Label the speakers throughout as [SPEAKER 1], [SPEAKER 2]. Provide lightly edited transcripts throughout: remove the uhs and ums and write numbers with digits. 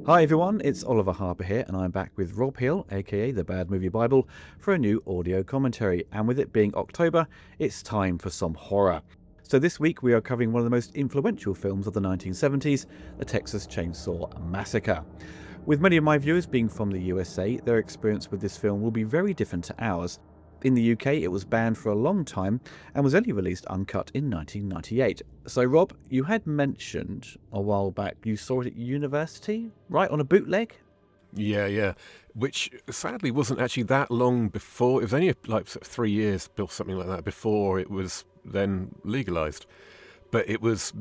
[SPEAKER 1] Hi everyone, it's Oliver Harper here, and I'm back with Rob Hill, aka the Bad Movie Bible, for a new audio commentary. And with it being October, it's time for some horror. So this week we are covering one of the most influential films of the 1970s, the Texas Chain Saw Massacre. With many of my viewers being from the USA, their experience with this film will be very different to ours. In the UK, it was banned for a long time and was only released uncut in 1998. So, Rob, you had mentioned a while back you saw it at university, right, on a bootleg?
[SPEAKER 2] Yeah. Which sadly wasn't actually that long before. It was only like 3 years or something like that before it was then legalized. But it was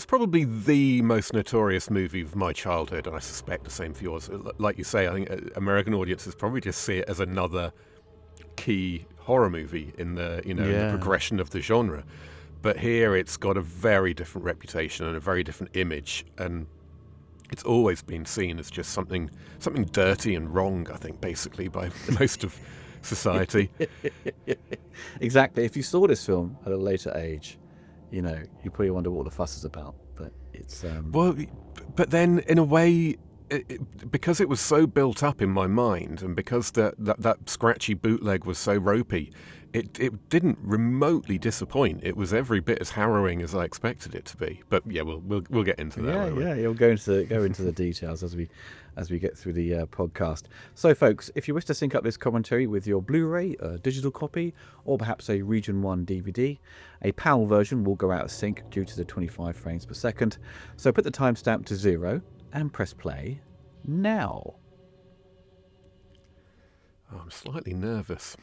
[SPEAKER 2] probably the most notorious movie of my childhood, and I suspect the same for yours. Like you say, I think American audiences probably just see it as another key horror movie in the in the progression of the genre. But here it's got a very different reputation and a very different image, and it's always been seen as just something dirty and wrong, I think, basically by most of society.
[SPEAKER 1] Exactly. If you saw this film at a later age, you probably wonder what the fuss is about. But it's
[SPEAKER 2] Well, but then in a way, because it was so built up in my mind, and because that scratchy bootleg was so ropey, it didn't remotely disappoint. It was every bit as harrowing as I expected it to be. But yeah, we'll get into that.
[SPEAKER 1] You'll go into the details as we get through the podcast. So, folks, if you wish to sync up this commentary with your Blu-ray, a digital copy, or perhaps a Region 1 DVD, a PAL version will go out of sync due to the 25 frames per second. So put the timestamp to 0 and press play now.
[SPEAKER 2] Oh, I'm slightly nervous.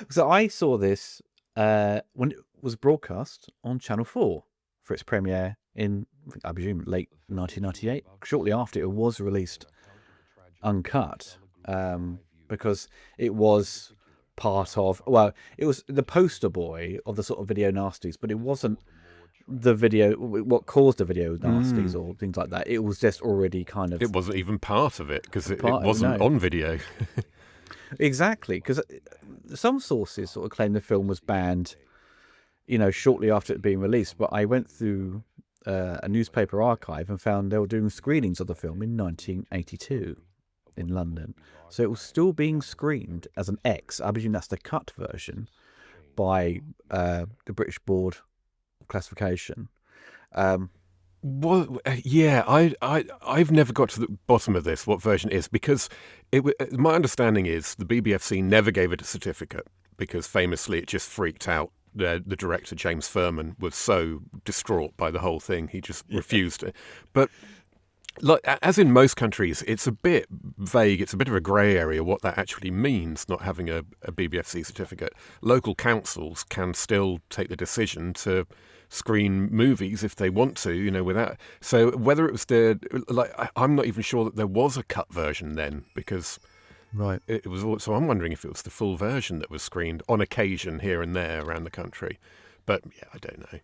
[SPEAKER 1] So I saw this when it was broadcast on Channel 4 for its premiere in, I presume, late 1998. Shortly after it was released uncut, because it was part of, it was the poster boy of the sort of video nasties, but it wasn't the video, what caused the video nasties or things like that. It was just already kind of...
[SPEAKER 2] It wasn't even part of it, because it wasn't on video.
[SPEAKER 1] Exactly, because some sources sort of claim the film was banned, shortly after it being released. But I went through a newspaper archive and found they were doing screenings of the film in 1982 in London. So it was still being screened as an X. I presume that's the cut version by the British Board of Classification.
[SPEAKER 2] Well, yeah, I've never got to the bottom of this, what version it is, because my understanding is the BBFC never gave it a certificate, because famously it just freaked out. The director, James Furman, was so distraught by the whole thing, he just refused it. But like, as in most countries, it's a bit vague. It's a bit of a grey area what that actually means, not having a BBFC certificate. Local councils can still take the decision to screen movies if they want to, without. So whether it was I'm not even sure that there was a cut version then, because
[SPEAKER 1] right,
[SPEAKER 2] it was. So I'm wondering if it was the full version that was screened on occasion here and there around the country. But yeah, I don't know.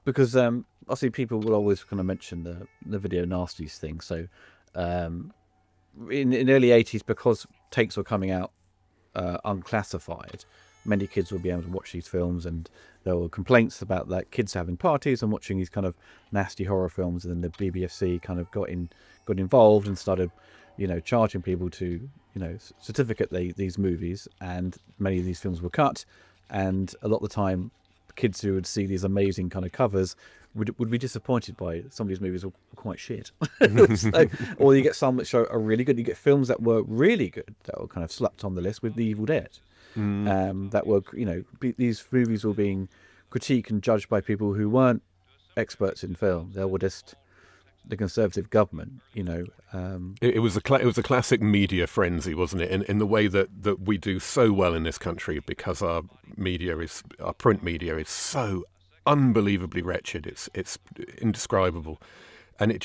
[SPEAKER 1] Because obviously people will always kind of mention the video nasties thing. So in the early 80s, because takes were coming out unclassified, many kids will be able to watch these films, and there were complaints about like kids having parties and watching these kind of nasty horror films, and then the BBFC kind of got involved and started charging people to certificate these movies, and many of these films were cut, and a lot of the time kids who would see these amazing kind of covers would be disappointed by some of these movies were quite shit. So, or you get some that are really good. You get films that were really good that were kind of slapped on the list with The Evil Dead. That were, these movies were being critiqued and judged by people who weren't experts in film. They were just the Conservative government,
[SPEAKER 2] It was a classic media frenzy, wasn't it? In the way that we do so well in this country, because our print media is so unbelievably wretched. It's indescribable. And it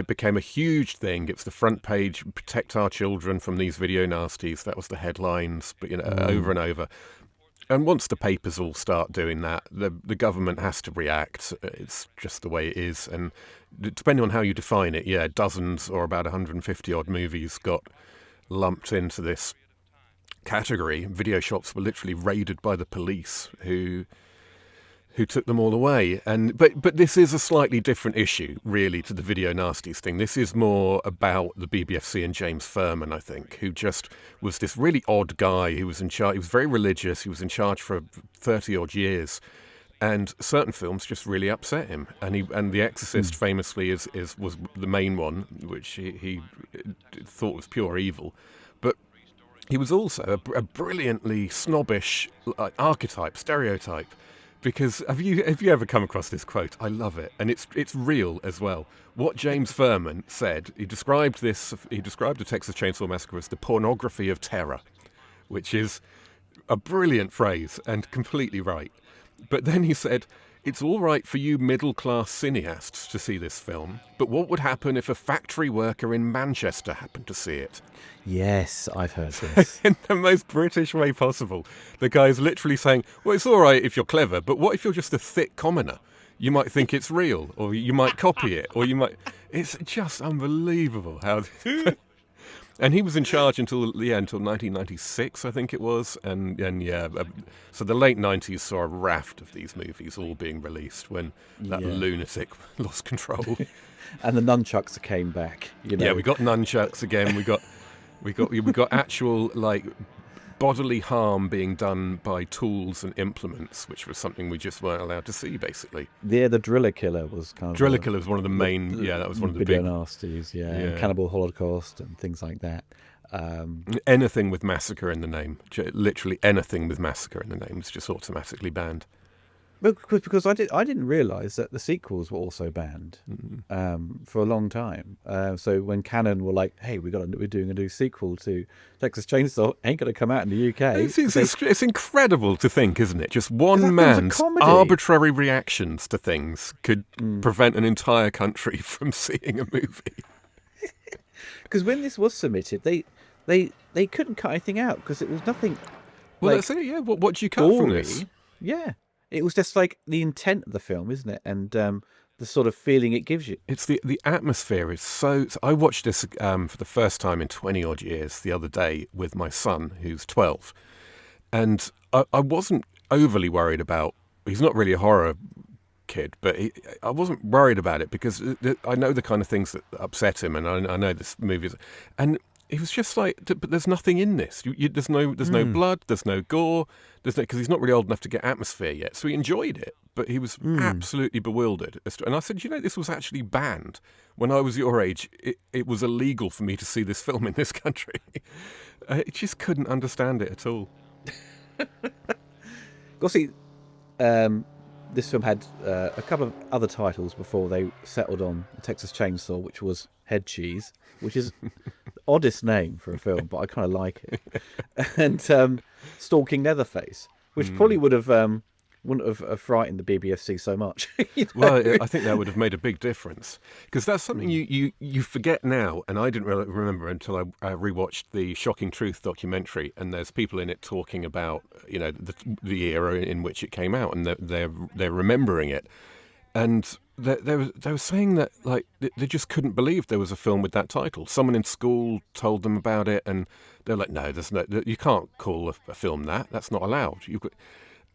[SPEAKER 2] became a huge thing. It's the front page, protect our children from these video nasties. That was the headlines, but over and over. And once the papers all start doing that, the government has to react. It's just the way it is. And depending on how you define it, dozens or about 150 odd movies got lumped into this category. Video shops were literally raided by the police, who who took them all away. And but this is a slightly different issue, really, to the video nasties thing. This is more about the BBFC and James Furman, I think, who just was this really odd guy who was in charge. He was very religious. He was in charge for 30 odd years. And certain films just really upset him, and The Exorcist famously was the main one, which he thought was pure evil, but he was also a brilliantly snobbish stereotype. Because have you ever come across this quote? I love it, and it's real as well. What James Furman said, he described the Texas Chain Saw Massacre as the pornography of terror, which is a brilliant phrase and completely right. But then he said, it's all right for you middle-class cineasts to see this film, but what would happen if a factory worker in Manchester happened to see it?
[SPEAKER 1] Yes, I've heard this.
[SPEAKER 2] In the most British way possible. The guy's literally saying, well, it's all right if you're clever, but what if you're just a thick commoner? You might think it's real, or you might copy it, or you might... It's just unbelievable how... And he was in charge until 1996, I think it was, and so the late 90s saw a raft of these movies all being released when that lunatic lost control.
[SPEAKER 1] And the nunchucks came back.
[SPEAKER 2] Yeah, we got nunchucks again. We got actual bodily harm being done by tools and implements, which was something we just weren't allowed to see, basically.
[SPEAKER 1] Yeah, the Driller Killer was kind of...
[SPEAKER 2] Driller Killer was one of the main... that was one of the
[SPEAKER 1] video
[SPEAKER 2] big...
[SPEAKER 1] nasties, and Cannibal Holocaust and things like that.
[SPEAKER 2] Anything with massacre in the name. Literally anything with massacre in the name is just automatically banned.
[SPEAKER 1] Because I didn't realise that the sequels were also banned for a long time. So when Canon were like, "Hey, we're doing a new sequel to Texas Chainsaw, ain't going to come out in the UK."
[SPEAKER 2] It's incredible to think, isn't it? Just one man's arbitrary reactions to things could prevent an entire country from seeing a movie.
[SPEAKER 1] Because when this was submitted, they couldn't cut anything out because it was nothing.
[SPEAKER 2] Well, that's it. Yeah. What do you cut from this?
[SPEAKER 1] Yeah. It was just like the intent of the film, isn't it? And the sort of feeling it gives you.
[SPEAKER 2] It's the atmosphere is so... I watched this for the first time in 20 odd years the other day with my son, who's 12. And I wasn't overly worried about... He's not really a horror kid, but I wasn't worried about it because I know the kind of things that upset him, and I know this movie is... And he was just like, but there's nothing in this. There's no blood, there's no gore, because he's not really old enough to get atmosphere yet. So he enjoyed it, but he was absolutely bewildered. And I said, this was actually banned. When I was your age, it was illegal for me to see this film in this country. I just couldn't understand it at all.
[SPEAKER 1] Well, see, this film had a couple of other titles before they settled on Texas Chainsaw, which was Head Cheese, which is the oddest name for a film, but I kind of like it. And Stalking Leatherface, which probably wouldn't have frightened the BBFC so much.
[SPEAKER 2] Well, I think that would have made a big difference, because that's something you forget now, and I didn't really remember until I rewatched the Shocking Truth documentary, and there's people in it talking about the era in which it came out, and they're remembering it, and they were saying that they just couldn't believe there was a film with that title. Someone in school told them about it, and they're like, "No, you can't call a film that. That's not allowed."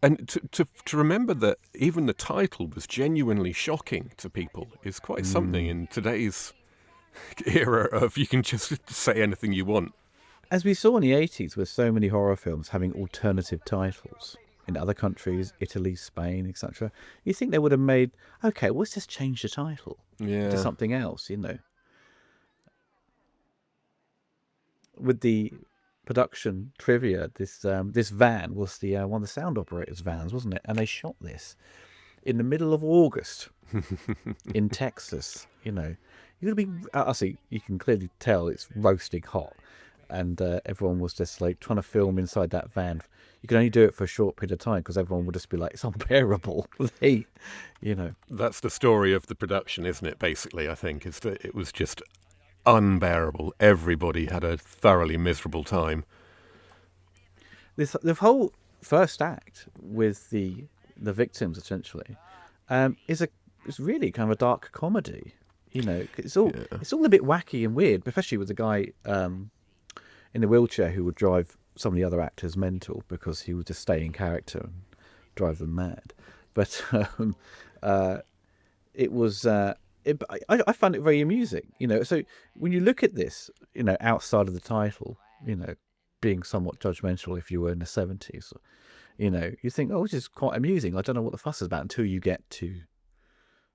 [SPEAKER 2] And to remember that even the title was genuinely shocking to people is quite something in today's era of you can just say anything you want.
[SPEAKER 1] As we saw in the 80s with so many horror films having alternative titles in other countries, Italy, Spain, etc., you think they would have made, okay, well, let's just change the title to something else, With the production trivia, this van was the one of the sound operators' vans, wasn't it? And they shot this in the middle of August in Texas. You're gonna be. See, you can clearly tell it's roasting hot, and everyone was just trying to film inside that van. You can only do it for a short period of time because everyone would just be like, it's unbearable, the heat.
[SPEAKER 2] That's the story of the production, isn't it? Basically, I think is that it was just unbearable. Everybody had a thoroughly miserable time.
[SPEAKER 1] The whole first act with the victims essentially is really kind of a dark comedy. It's all a bit wacky and weird, especially with the guy in the wheelchair who would drive some of the other actors mental because he would just stay in character and drive them mad. but uh, it was. I found it very amusing, So when you look at this, outside of the title, being somewhat judgmental if you were in the 70s, you think, oh, this is quite amusing. I don't know what the fuss is about until you get to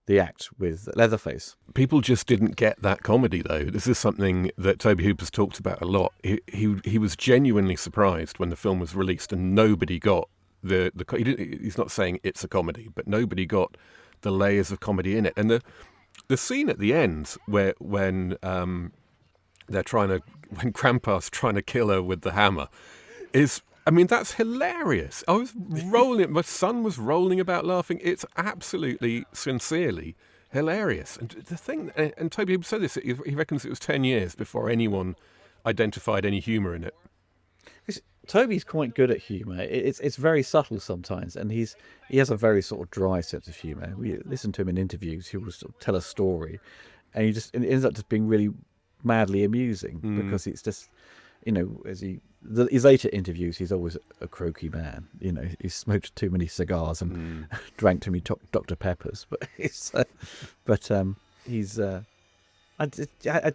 [SPEAKER 1] the act with Leatherface.
[SPEAKER 2] People just didn't get that comedy, though. This is something that Toby Hooper's talked about a lot. He was genuinely surprised when the film was released and nobody got he's not saying it's a comedy, but nobody got the layers of comedy in it. And the scene at the end when Krampus trying to kill her with the hammer is, I mean, that's hilarious. I was rolling, my son was rolling about laughing. It's absolutely, sincerely hilarious. And the thing, and Toby said this, he reckons it was 10 years before anyone identified any humour in it.
[SPEAKER 1] Toby's quite good at humour. It's very subtle sometimes, and he has a very sort of dry sense of humour. We listen to him in interviews; he will sort of tell a story, and it ends up just being really madly amusing because it's just, his later interviews, he's always a croaky man. He smoked too many cigars and drank too many Dr. Peppers, but he's. I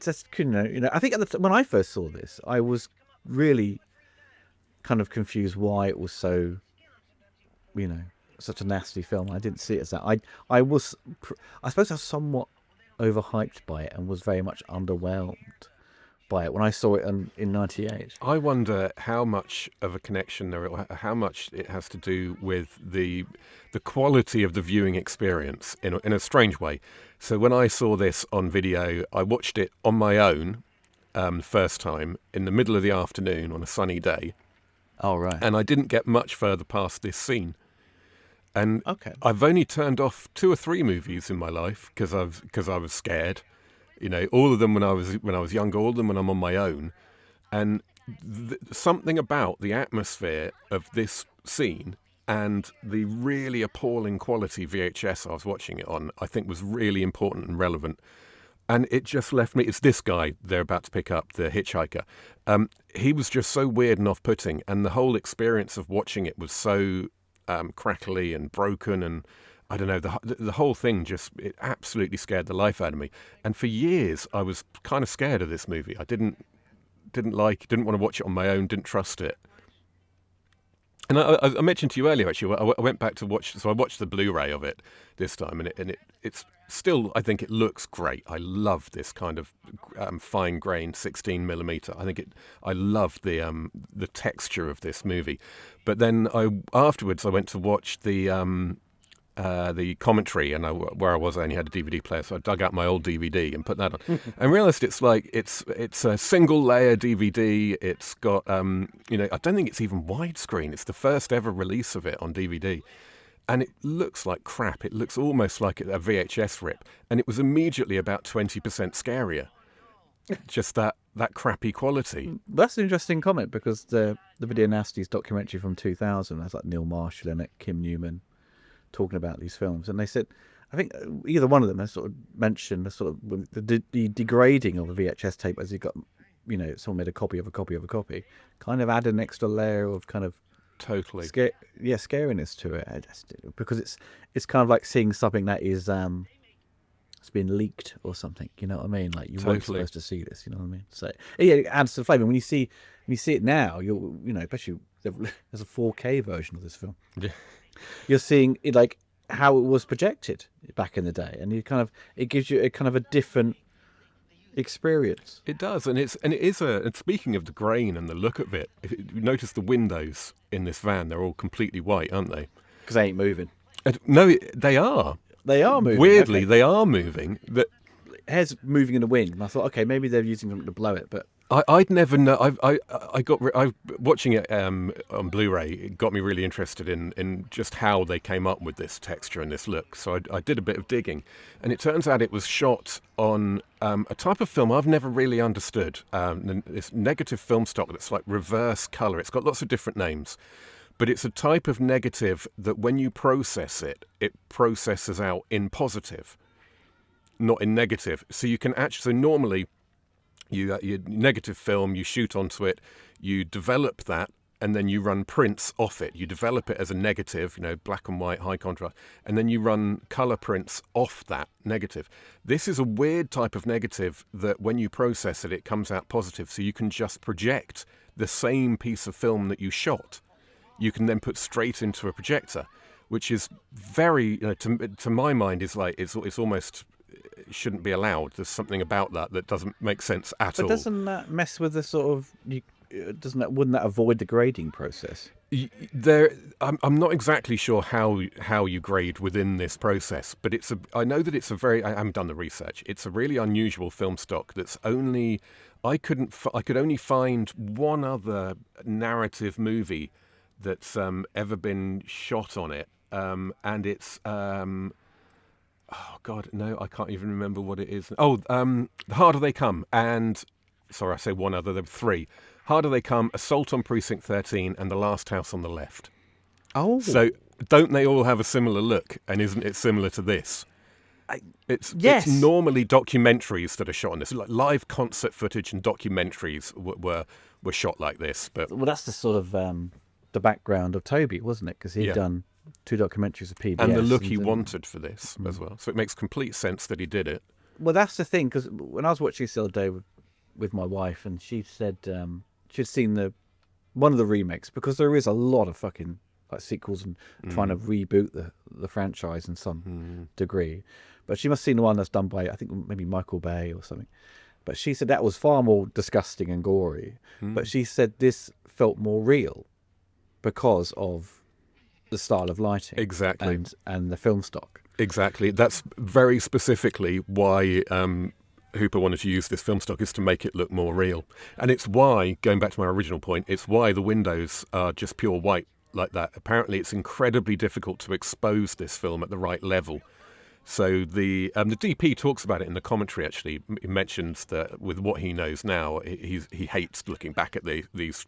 [SPEAKER 1] just couldn't. I think when I first saw this, I was really kind of confused why it was so, such a nasty film. I didn't see it as that. I suppose I was somewhat overhyped by it and was very much underwhelmed by it when I saw it in '98.
[SPEAKER 2] I wonder how much of a connection how much it has to do with the quality of the viewing experience in a strange way. So when I saw this on video, I watched it on my own first time in the middle of the afternoon on a sunny day.
[SPEAKER 1] Oh, right.
[SPEAKER 2] And I didn't get much further past this scene. And
[SPEAKER 1] okay.
[SPEAKER 2] I've only turned off 2 or 3 movies in my life because I was scared. All of them when I was younger, all of them when I'm on my own. And something about the atmosphere of this scene and the really appalling quality VHS I was watching it on, I think was really important and relevant. And it just left me. It's this guy they're about to pick up, the hitchhiker. He was just so weird and off-putting, and the whole experience of watching it was so crackly and broken, and I don't know. The whole thing it absolutely scared the life out of me. And for years, I was kind of scared of this movie. I didn't want to watch it on my own. Didn't trust it. And I mentioned to you earlier, actually, I went back to watch. So I watched the Blu-ray of it this time, and it's still, I think it looks great. I love this kind of fine-grained 16mm. I love the texture of this movie. But then afterwards I went to watch the commentary, and where I was, I only had a DVD player, so I dug out my old DVD and put that on, and realised it's a single-layer DVD. It's got I don't think it's even widescreen. It's the first ever release of it on DVD. And it looks like crap. It looks almost like a VHS rip. And it was immediately about 20% scarier. Just that crappy quality.
[SPEAKER 1] That's an interesting comment, because the Video Nasties documentary from 2000 has like Neil Marshall in it, Kim Newman, talking about these films. And they said, I think either one of them has sort of mentioned the degrading of a VHS tape as you got, someone made a copy of a copy of a copy, kind of added an extra layer of kind of
[SPEAKER 2] totally
[SPEAKER 1] scariness to it, because it's kind of like seeing something that is it's been leaked or something, you know what I mean? Like you weren't supposed to see this, you know what I mean? So yeah, it adds to the flavour. When you see it now, especially there's a 4K version of this film.
[SPEAKER 2] Yeah.
[SPEAKER 1] You're seeing it like how it was projected back in the day, and it gives you a kind of a different experience.
[SPEAKER 2] It does, and and speaking of the grain and the look of it, if you notice the windows in this van, they're all completely white, aren't they?
[SPEAKER 1] Because they ain't moving.
[SPEAKER 2] No, they are.
[SPEAKER 1] They are moving.
[SPEAKER 2] Weirdly,
[SPEAKER 1] okay.
[SPEAKER 2] They are moving.
[SPEAKER 1] Hair's moving in the wind, and I thought, okay, maybe they're using something to blow it, but
[SPEAKER 2] I'd never know. Watching it on Blu-ray. It got me really interested in just how they came up with this texture and this look. So I did a bit of digging, and it turns out it was shot on a type of film I've never really understood. This negative film stock that's like reverse color. It's got lots of different names, but it's a type of negative that when you process it, it processes out in positive, not in negative. So you can actually. So normally, your negative film, you shoot onto it, you develop that, and then you run prints off it. You develop it as a negative, black and white, high contrast, and then you run colour prints off that negative. This is a weird type of negative that when you process it, it comes out positive, so you can just project the same piece of film that you shot. You can then put straight into a projector, which is very, to my mind, is like it's almost shouldn't be allowed. There's something about that doesn't make sense at all.
[SPEAKER 1] But doesn't that mess with the sort of? Wouldn't that avoid the grading process?
[SPEAKER 2] I'm not exactly sure how you grade within this process, but I know that it's a very. I haven't done the research. It's a really unusual film stock that's only. I could only find one other narrative movie that's ever been shot on it, and it's. Oh God, no! I can't even remember what it is. Oh, The Harder They Come, and sorry, I say one other. There were three. Harder They Come, Assault on Precinct 13, and The Last House on the Left.
[SPEAKER 1] Oh,
[SPEAKER 2] so don't they all have a similar look? And isn't it similar to this? It's normally documentaries that are shot on this, like live concert footage and documentaries were shot like this. But
[SPEAKER 1] that's the sort of the background of Toby, wasn't it? Because he'd done 2 documentaries of PBS.
[SPEAKER 2] And the look he wanted for this as well. So it makes complete sense that he did it.
[SPEAKER 1] Well, that's the thing, because when I was watching this the other day with my wife, and she said she'd seen one of the remakes, because there is a lot of fucking like sequels and trying to reboot the franchise in some degree. But she must have seen the one that's done by, I think, maybe Michael Bay or something. But she said that was far more disgusting and gory. But she said this felt more real because of the style of lighting,
[SPEAKER 2] exactly,
[SPEAKER 1] and the film stock.
[SPEAKER 2] Exactly. That's very specifically why Hooper wanted to use this film stock, is to make it look more real. And it's why, going back to my original point, it's why the windows are just pure white like that. Apparently, it's incredibly difficult to expose this film at the right level. So the DP talks about it in the commentary. Actually, he mentions that with what he knows now, he hates looking back at these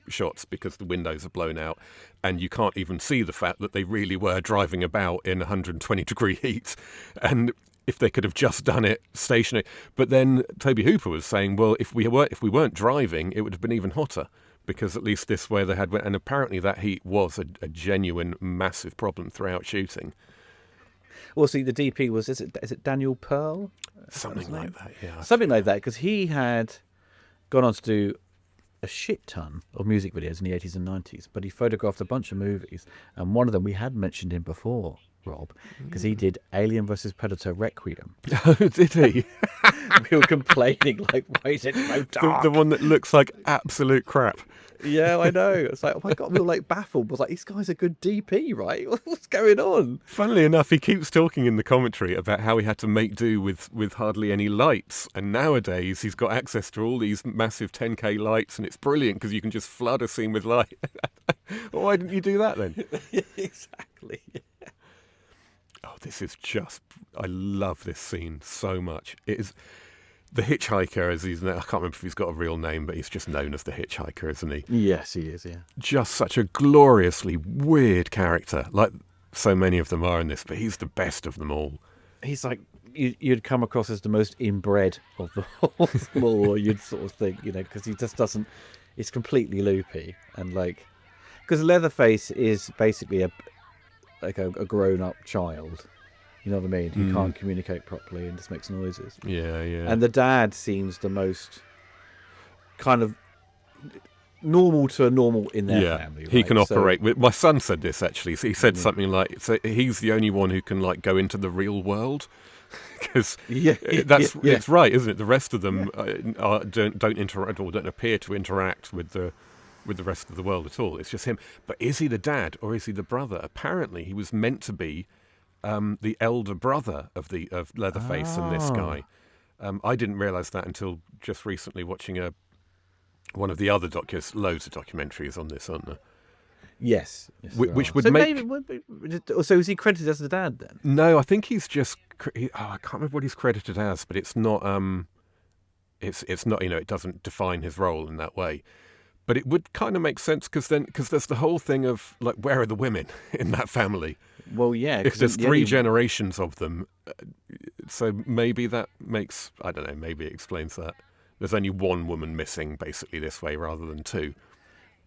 [SPEAKER 2] shots because the windows are blown out and you can't even see the fact that they really were driving about in 120 degree heat, and if they could have just done it stationary. But then Toby Hooper was saying, well, if we weren't driving, it would have been even hotter, because at least this way they had, and apparently that heat was a genuine massive problem throughout shooting.
[SPEAKER 1] Well, see, the DP was, is it Daniel Pearl?
[SPEAKER 2] Something like that, yeah.
[SPEAKER 1] Something like that, because he had gone on to do a shit ton of music videos in the 80s and 90s, but he photographed a bunch of movies, and one of them we had mentioned him before, Rob, because he did Alien vs Predator Requiem.
[SPEAKER 2] Oh, did he?
[SPEAKER 1] We were complaining, like, why is it so dark?
[SPEAKER 2] The one that looks like absolute crap.
[SPEAKER 1] Yeah, I know. It's like, oh my God, we were like baffled. Was like, this guy's a good DP, right? What's going on?
[SPEAKER 2] Funnily enough, he keeps talking in the commentary about how he had to make do with hardly any lights. And nowadays, he's got access to all these massive 10K lights, and it's brilliant because you can just flood a scene with light. Well, why didn't you do that then?
[SPEAKER 1] Exactly.
[SPEAKER 2] Oh, this is just... I love this scene so much. It is... The Hitchhiker, as he's... I can't remember if he's got a real name, but he's just known as the Hitchhiker, isn't he?
[SPEAKER 1] Yes, he is, yeah.
[SPEAKER 2] Just such a gloriously weird character, like so many of them are in this, but he's the best of them all.
[SPEAKER 1] He's like, you'd come across as the most inbred of the whole or you'd sort of think, because he just doesn't... It's completely loopy, and like... Because Leatherface is basically a grown-up child. You know what I mean? Who can't communicate properly and just makes noises.
[SPEAKER 2] Yeah, yeah.
[SPEAKER 1] And the dad seems the most kind of normal in their family. Right?
[SPEAKER 2] He can operate with... My son said this, actually. So he said something like, so he's the only one who can like go into the real world. Because it's right, isn't it? The rest of them don't interact, or don't appear to interact with the rest of the world at all. It's just him. But is he the dad or is he the brother? Apparently, he was meant to be the elder brother of Leatherface and this guy. I didn't realise that until just recently, watching one of the other loads of documentaries on this, aren't there?
[SPEAKER 1] Yes,
[SPEAKER 2] which would
[SPEAKER 1] so
[SPEAKER 2] make...
[SPEAKER 1] so is he credited as the dad then?
[SPEAKER 2] No, I think he's just... I can't remember what he's credited as, but it's not... It's not, it doesn't define his role in that way. But it would kind of make sense, because there's the whole thing of, like, where are the women in that family?
[SPEAKER 1] Well, yeah.
[SPEAKER 2] If there's three generations of them, so maybe that makes... I don't know, maybe it explains that. There's only one woman missing, basically, this way, rather than two.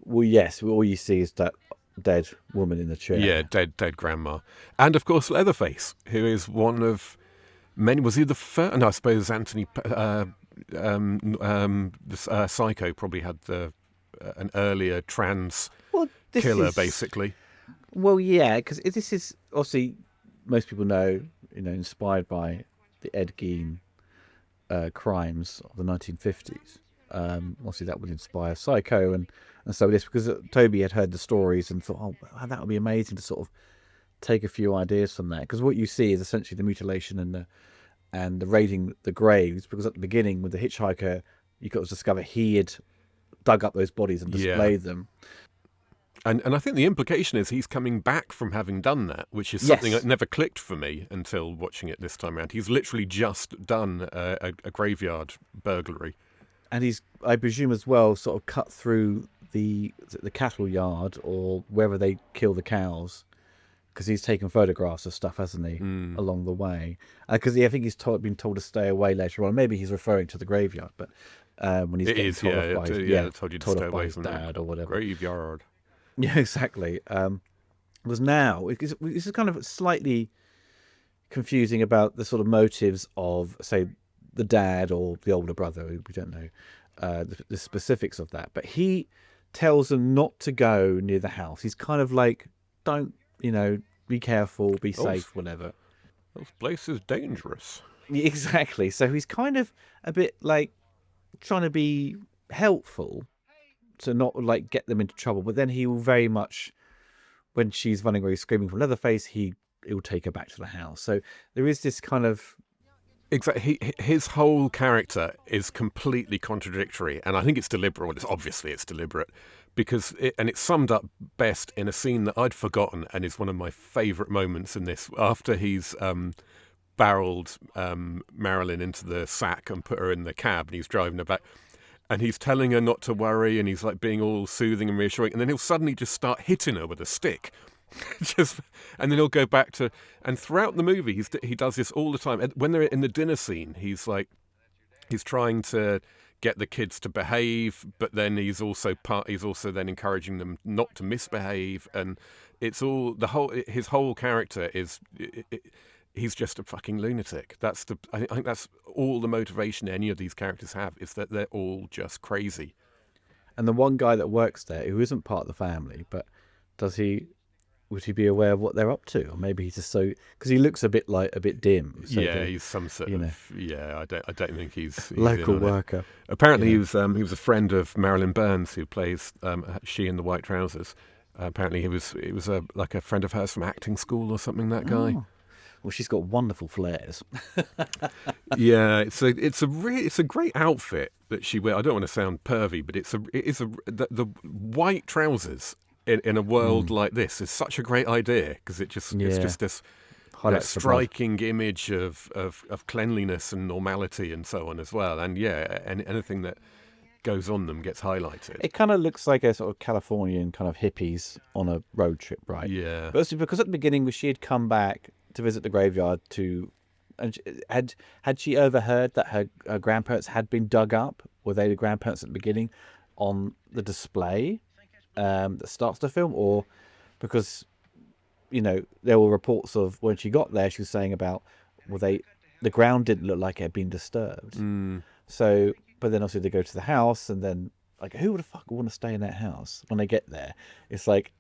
[SPEAKER 1] Well, yes, all you see is that dead woman in the
[SPEAKER 2] Yeah,
[SPEAKER 1] chair.
[SPEAKER 2] dead grandma. And of course, Leatherface, who is one of many. Was he the first? No, I suppose Anthony. Psycho probably had an earlier trans
[SPEAKER 1] Well, this
[SPEAKER 2] killer,
[SPEAKER 1] is
[SPEAKER 2] basically.
[SPEAKER 1] well, yeah, because this is obviously most people know, inspired by the Ed Gein crimes of the 1950s. Obviously, that would inspire Psycho, and so this because Toby had heard the stories and thought, oh, wow, that would be amazing to sort of take a few ideas from that. Because what you see is essentially the mutilation and the raiding the graves. Because at the beginning, with the hitchhiker, you got to discover he had dug up those bodies and
[SPEAKER 2] Yeah.
[SPEAKER 1] displayed them.
[SPEAKER 2] And I think the implication is he's coming back from having done that, which is something that
[SPEAKER 1] Yes,
[SPEAKER 2] never clicked for me until watching it this time around. He's literally just done a graveyard burglary.
[SPEAKER 1] and he's, I presume, as well, sort of cut through the cattle yard or wherever they kill the cows, because he's taken photographs of stuff, hasn't he, along the way? Because I think been told to stay away later on. Maybe he's referring to the graveyard, but when he's
[SPEAKER 2] It
[SPEAKER 1] getting
[SPEAKER 2] is,
[SPEAKER 1] told
[SPEAKER 2] yeah,
[SPEAKER 1] off by his,
[SPEAKER 2] yeah. It told you to
[SPEAKER 1] told
[SPEAKER 2] stay
[SPEAKER 1] off by
[SPEAKER 2] away
[SPEAKER 1] his
[SPEAKER 2] from
[SPEAKER 1] dad
[SPEAKER 2] the
[SPEAKER 1] or whatever.
[SPEAKER 2] graveyard.
[SPEAKER 1] Yeah, exactly. Was now this is kind of slightly confusing about the sort of motives of, say, the dad or the older brother. We don't know the specifics of that, but he tells them not to go near the house. He's kind of like, don't, be careful, be
[SPEAKER 2] Oh,
[SPEAKER 1] safe, whatever.
[SPEAKER 2] this place is dangerous.
[SPEAKER 1] Exactly. So he's kind of a bit like trying to be helpful to not like get them into trouble, but then he will very much, when she's running away screaming from Leatherface, he'll take her back to the house. So there is this kind of
[SPEAKER 2] Exactly. His whole character is completely contradictory, and I think it's deliberate. Well, it's deliberate because it's summed up best in a scene that I'd forgotten and is one of my favourite moments in this. After he's barreled Marilyn into the sack and put her in the cab, and he's driving her back, and he's telling her not to worry, and he's like being all soothing and reassuring, and then he'll suddenly just start hitting her with a stick. Just, and then he'll go back to, and throughout the movie he does this all the time. When they're in the dinner scene, he's trying to get the kids to behave, but then he's also then encouraging them not to misbehave, and it's all his whole character is he's just a fucking lunatic. I think that's all the motivation any of these characters have, is that they're all just crazy.
[SPEAKER 1] and the one guy that works there who isn't part of the family, but does he? Would he be aware of what they're up to, or maybe he's just so because he looks a bit dim. So
[SPEAKER 2] Yeah, he's some sort
[SPEAKER 1] you know,
[SPEAKER 2] of I don't think he's
[SPEAKER 1] local
[SPEAKER 2] in on it.
[SPEAKER 1] worker.
[SPEAKER 2] Apparently, he was a friend of Marilyn Burns, who plays she in the White Trousers. Apparently, he was like a friend of hers from acting school or something. That guy.
[SPEAKER 1] Oh. Well, she's got wonderful flares.
[SPEAKER 2] Yeah, it's a great outfit that she wears. I don't want to sound pervy, but the white trousers in a world like this is such a great idea because it's
[SPEAKER 1] Yeah.
[SPEAKER 2] just this
[SPEAKER 1] Highlights the blood.
[SPEAKER 2] striking image of cleanliness and normality and so on as well. And yeah, anything that goes on them gets highlighted.
[SPEAKER 1] It kind of looks like a sort of Californian kind of hippies on a road trip, right?
[SPEAKER 2] Yeah.
[SPEAKER 1] But also because at the beginning, she had come back to visit the graveyard and had she overheard that her grandparents had been dug up? Were they the grandparents at the beginning on the display that starts the film, or because there were reports of when she got there, she was saying about the ground didn't look like it had been disturbed. So, but then obviously they go to the house, and then like who would the fuck want to stay in that house when they get there? It's like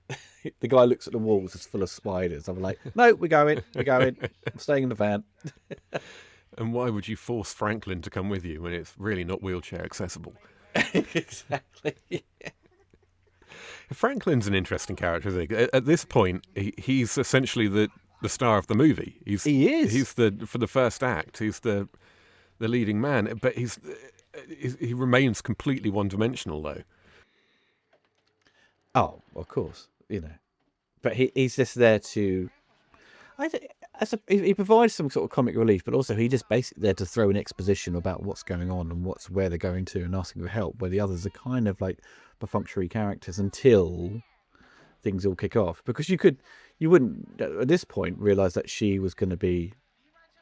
[SPEAKER 1] the guy looks at the walls, it's full of spiders. I'm like, no, we're going. I'm staying in the van.
[SPEAKER 2] And why would you force Franklin to come with you when it's really not wheelchair accessible?
[SPEAKER 1] Exactly.
[SPEAKER 2] Franklin's an interesting character, isn't he? At this point, he's essentially the star of the movie.
[SPEAKER 1] He is.
[SPEAKER 2] He's for the first act. He's the leading man, but he remains completely one-dimensional, though.
[SPEAKER 1] Oh, of course, but he's just there to. He provides some sort of comic relief, but also he just basically there to throw an exposition about what's going on and where they're going to and asking for help, where the others are kind of like perfunctory characters until things all kick off. Because you wouldn't at this point realize that she was going to be,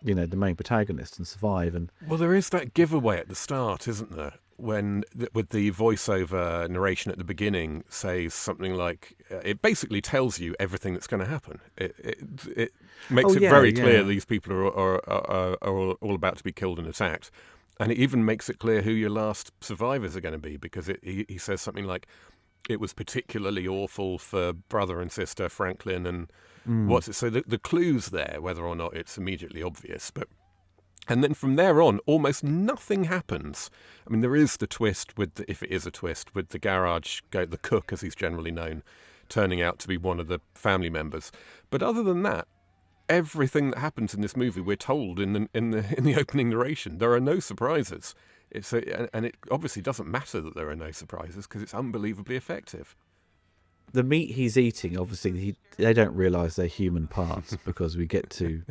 [SPEAKER 1] the main protagonist and survive. And
[SPEAKER 2] well, there is that giveaway at the start, isn't there? with the voiceover narration at the beginning says something like, it basically tells you everything that's going to happen. It makes it very clear these people are all about to be killed and attacked. And it even makes it clear who your last survivors are going to be, because he says something like, it was particularly awful for brother and sister Franklin and what's it. So the clue's there, whether or not it's immediately obvious. And then from there on, almost nothing happens. I mean, there is the twist, if it is a twist, with the garage guy, the cook, as he's generally known, turning out to be one of the family members. But other than that, everything that happens in this movie, we're told in the opening narration. There are no surprises. And it obviously doesn't matter that there are no surprises, because it's unbelievably effective.
[SPEAKER 1] The meat he's eating, obviously, they don't realise they're human parts, because we get to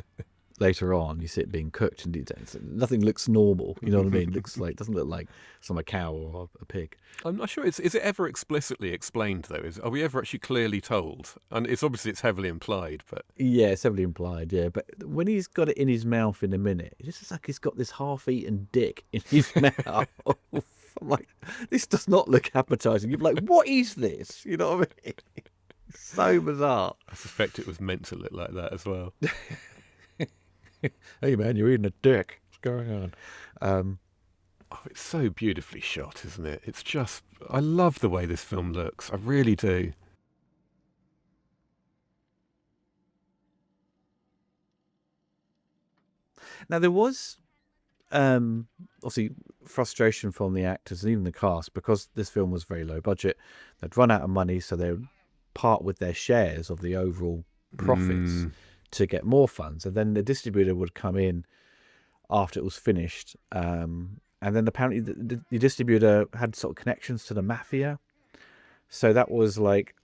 [SPEAKER 1] later on, you see it being cooked, and nothing looks normal. You know what I mean? Doesn't look like a cow or a pig.
[SPEAKER 2] I'm not sure. Is it ever explicitly explained though? Are we ever actually clearly told? And it's heavily implied, but
[SPEAKER 1] yeah, it's heavily implied. Yeah, but when he's got it in his mouth in a minute, it just looks like he's got this half-eaten dick in his mouth. I'm like, this does not look appetizing. You're like, what is this? You know what I mean? It's so bizarre.
[SPEAKER 2] I suspect it was meant to look like that as well.
[SPEAKER 1] Hey man, you're eating a dick. What's going on?
[SPEAKER 2] It's so beautifully shot, isn't it? It's just, I love the way this film looks. I really do.
[SPEAKER 1] Now there was obviously frustration from the actors and even the cast, because this film was very low budget. They'd run out of money, so they would part with their shares of the overall profits to get more funds, and then the distributor would come in after it was finished, and then apparently the distributor had sort of connections to the mafia, so that was like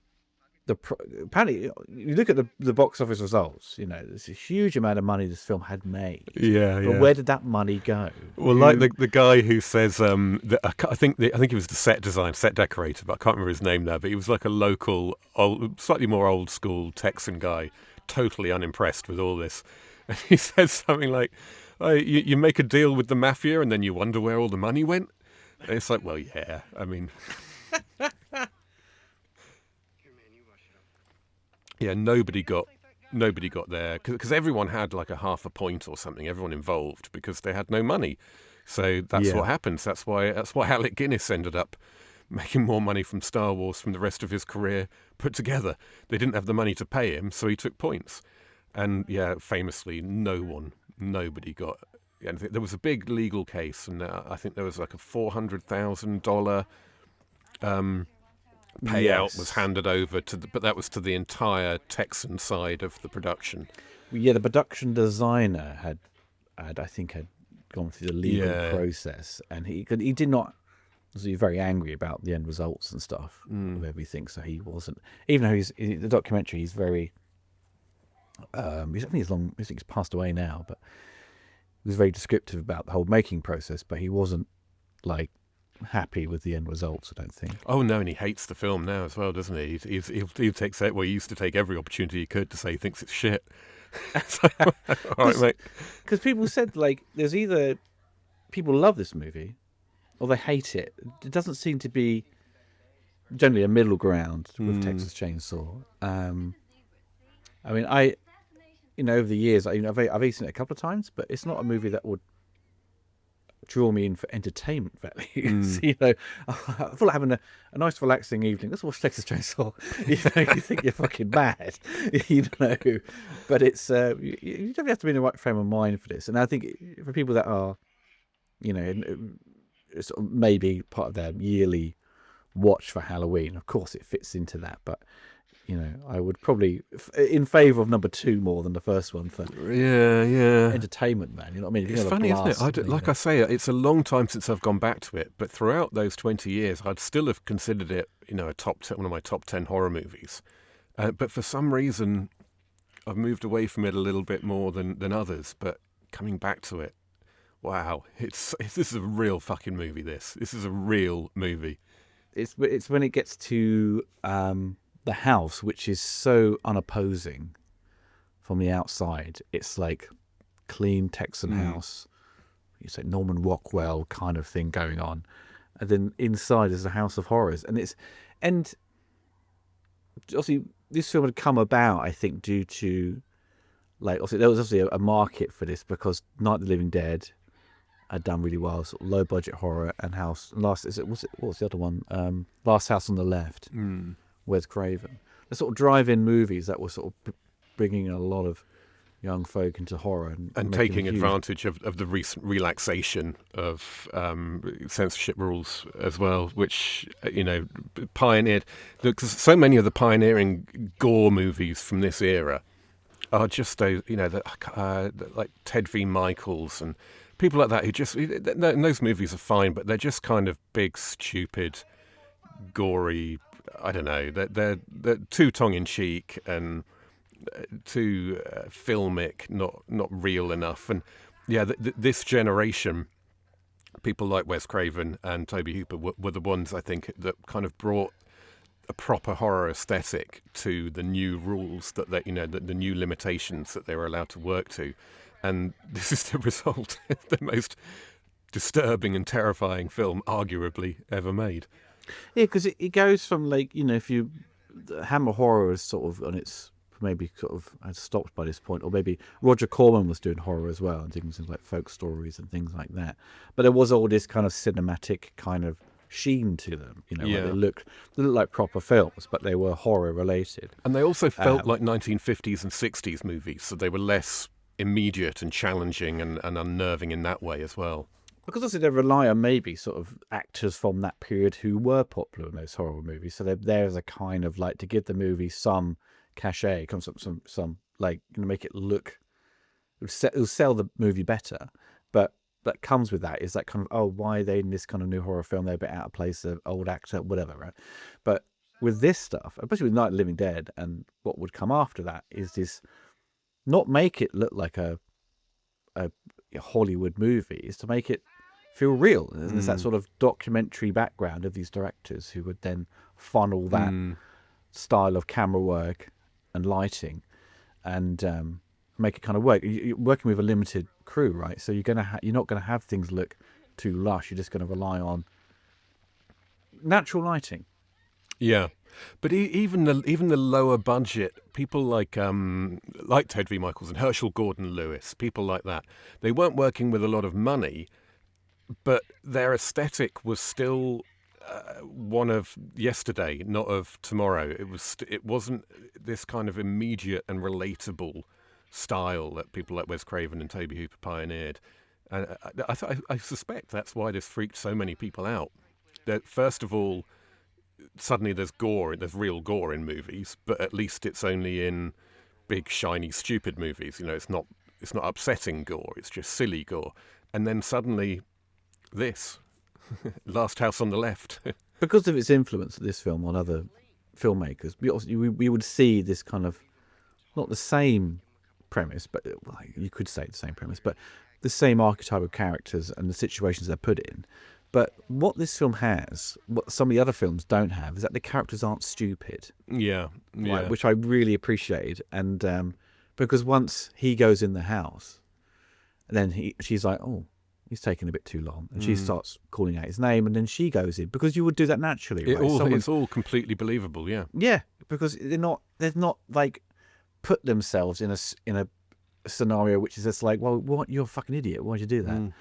[SPEAKER 1] apparently you look at the box office results, there's a huge amount of money this film had made. But where did that money go?
[SPEAKER 2] Well, like the guy who says I think he was the set decorator, but I can't remember his name now, but he was like a local slightly more old school Texan guy, totally unimpressed with all this. And he says something like, you make a deal with the mafia and then you wonder where all the money went. And it's like, well, yeah, I mean, yeah, nobody got there, because everyone had like a half a point or something, everyone involved, because they had no money. So that's what happens. That's why Alec Guinness ended up making more money from Star Wars from the rest of his career put together. They didn't have the money to pay him, so he took points. And yeah, famously, nobody got anything. There was a big legal case, and I think there was like a $400,000 payout was handed over but that was to the entire Texan side of the production.
[SPEAKER 1] Yeah, the production designer had gone through the legal process, and he did not. So he was very angry about the end results and stuff of everything. So he wasn't, even though in the documentary he's very. I think he's passed away now, but he was very descriptive about the whole making process. But he wasn't like happy with the end results, I don't think.
[SPEAKER 2] Oh no, and he hates the film now as well, doesn't he? He takes that. Well, he used to take every opportunity he could to say he thinks it's shit. All right, mate.
[SPEAKER 1] Because people said there's either people love this movie or they hate it. It doesn't seem to be generally a middle ground with Texas Chain Saw. I mean, over the years, I've seen it a couple of times, but it's not a movie that would draw me in for entertainment values. I feel like having a nice relaxing evening. Let's watch Texas Chain Saw. You think you're fucking mad, but it's you don't have to be in the right frame of mind for this. And I think for people that are, sort of maybe part of their yearly watch for Halloween, of course it fits into that. But I would probably in favour of number 2 more than the first one for entertainment, man. You know what I mean?
[SPEAKER 2] It's funny, isn't it? Like I say, it's a long time since I've gone back to it, but throughout those 20 years, I'd still have considered it, one of my top 10 horror movies. But for some reason, I've moved away from it a little bit more than others. But coming back to it, wow, this is a real fucking movie. This is a real movie.
[SPEAKER 1] It's when it gets to the house, which is so unopposing from the outside. It's like clean Texan house. You say Norman Rockwell kind of thing going on, and then inside is a house of horrors, and obviously this film had come about, I think, due to like obviously there was obviously a market for this because Night of the Living Dead had done really well, sort of low budget horror, and what was the other one? Last House on the Left, Wes Craven. The sort of drive-in movies that were sort of bringing a lot of young folk into horror
[SPEAKER 2] and
[SPEAKER 1] making
[SPEAKER 2] taking
[SPEAKER 1] a huge...
[SPEAKER 2] advantage of the recent relaxation of censorship rules as well, which pioneered. Because so many of the pioneering gore movies from this era are just those, like Ted V. Michaels and people like that who just, and those movies are fine, but they're just kind of big, stupid, gory. I don't know. They're too tongue in cheek and too filmic, not real enough. And yeah, this generation, people like Wes Craven and Tobe Hooper were the ones, I think, that kind of brought a proper horror aesthetic to the new rules that the new limitations that they were allowed to work to. And this is the result: the most disturbing and terrifying film arguably ever made.
[SPEAKER 1] Yeah, because it goes from like if you Hammer horror is sort of on its maybe sort of had stopped by this point, or maybe Roger Corman was doing horror as well and doing things like folk stories and things like that. But there was all this kind of cinematic kind of sheen to them,
[SPEAKER 2] Yeah.
[SPEAKER 1] where they looked like proper films, but they were horror related.
[SPEAKER 2] And they also felt like 1950s and 60s movies, so they were less immediate and challenging and unnerving in that way as well.
[SPEAKER 1] Because also they rely on maybe sort of actors from that period who were popular in those horror movies, so they're there as a kind of like to give the movie some cachet, some like make it look, it'll sell the movie better. But that comes with that is that kind of, why are they in this kind of new horror film? They're a bit out of place, an old actor, whatever, right? But with this stuff, especially with Night of the Living Dead, and what would come after that is this, not make it look like a Hollywood movie, is to make it feel real. And there's that sort of documentary background of these directors who would then funnel that style of camera work and lighting and make it kind of work. You're working with a limited crew, right? So you're not gonna have things look too lush. You're just going to rely on natural lighting.
[SPEAKER 2] Yeah, but even the lower budget people like Ted V. Michaels and Herschel Gordon Lewis, people like that, they weren't working with a lot of money, but their aesthetic was still one of yesterday, not of tomorrow. It wasn't this kind of immediate and relatable style that people like Wes Craven and Tobe Hooper pioneered. And I suspect that's why this freaked so many people out. That first of all, suddenly there's real gore in movies, but at least it's only in big, shiny, stupid movies. It's not upsetting gore, it's just silly gore. And then suddenly this, Last House on the Left.
[SPEAKER 1] Because of its influence of this film on other filmmakers, we would see this kind of, not the same premise, but you could say the same premise, but the same archetype of characters and the situations they're put in. But what this film has, what some of the other films don't have, is that the characters aren't stupid.
[SPEAKER 2] Yeah.
[SPEAKER 1] Right, which I really appreciate. And because once he goes in the house, then she's like, oh, he's taking a bit too long. And she starts calling out his name, and then she goes in, because you would do that naturally.
[SPEAKER 2] It's all completely believable, yeah.
[SPEAKER 1] Yeah, because they're not like put themselves in a scenario which is just like, well, what, you're a fucking idiot, why'd you do that?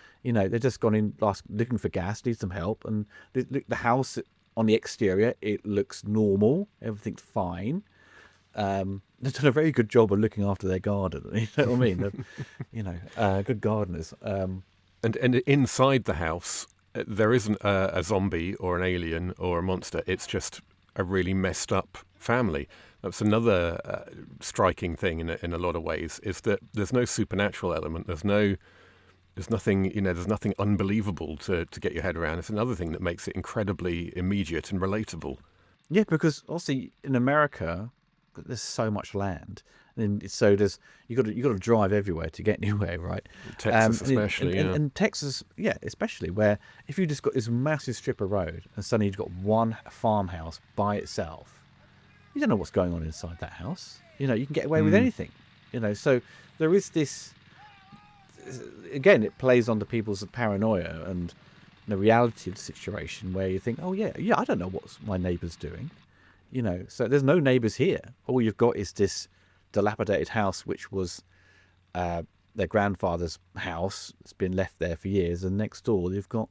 [SPEAKER 1] They've just gone in looking for gas, need some help, and the house on the exterior, it looks normal, everything's fine. They've done a very good job of looking after their garden. You know what I mean? Good gardeners.
[SPEAKER 2] And inside the house, there isn't a zombie or an alien or a monster. It's just a really messed up family. That's another striking thing in a lot of ways, is that there's no supernatural element. There's nothing, there's nothing unbelievable to get your head around. It's another thing that makes it incredibly immediate and relatable.
[SPEAKER 1] Yeah, because obviously in America, there's so much land, and so you got to drive everywhere to get anywhere, right?
[SPEAKER 2] Texas, especially,
[SPEAKER 1] and Texas, yeah, especially, where if you just got this massive strip of road and suddenly you've got one farmhouse by itself, you don't know what's going on inside that house. You can get away with anything. So there is this. Again, it plays on to people's paranoia and the reality of the situation where you think, oh yeah, I don't know what my neighbour's doing, So there's no neighbours here. All you've got is this dilapidated house, which was their grandfather's house. It's been left there for years, and next door you've got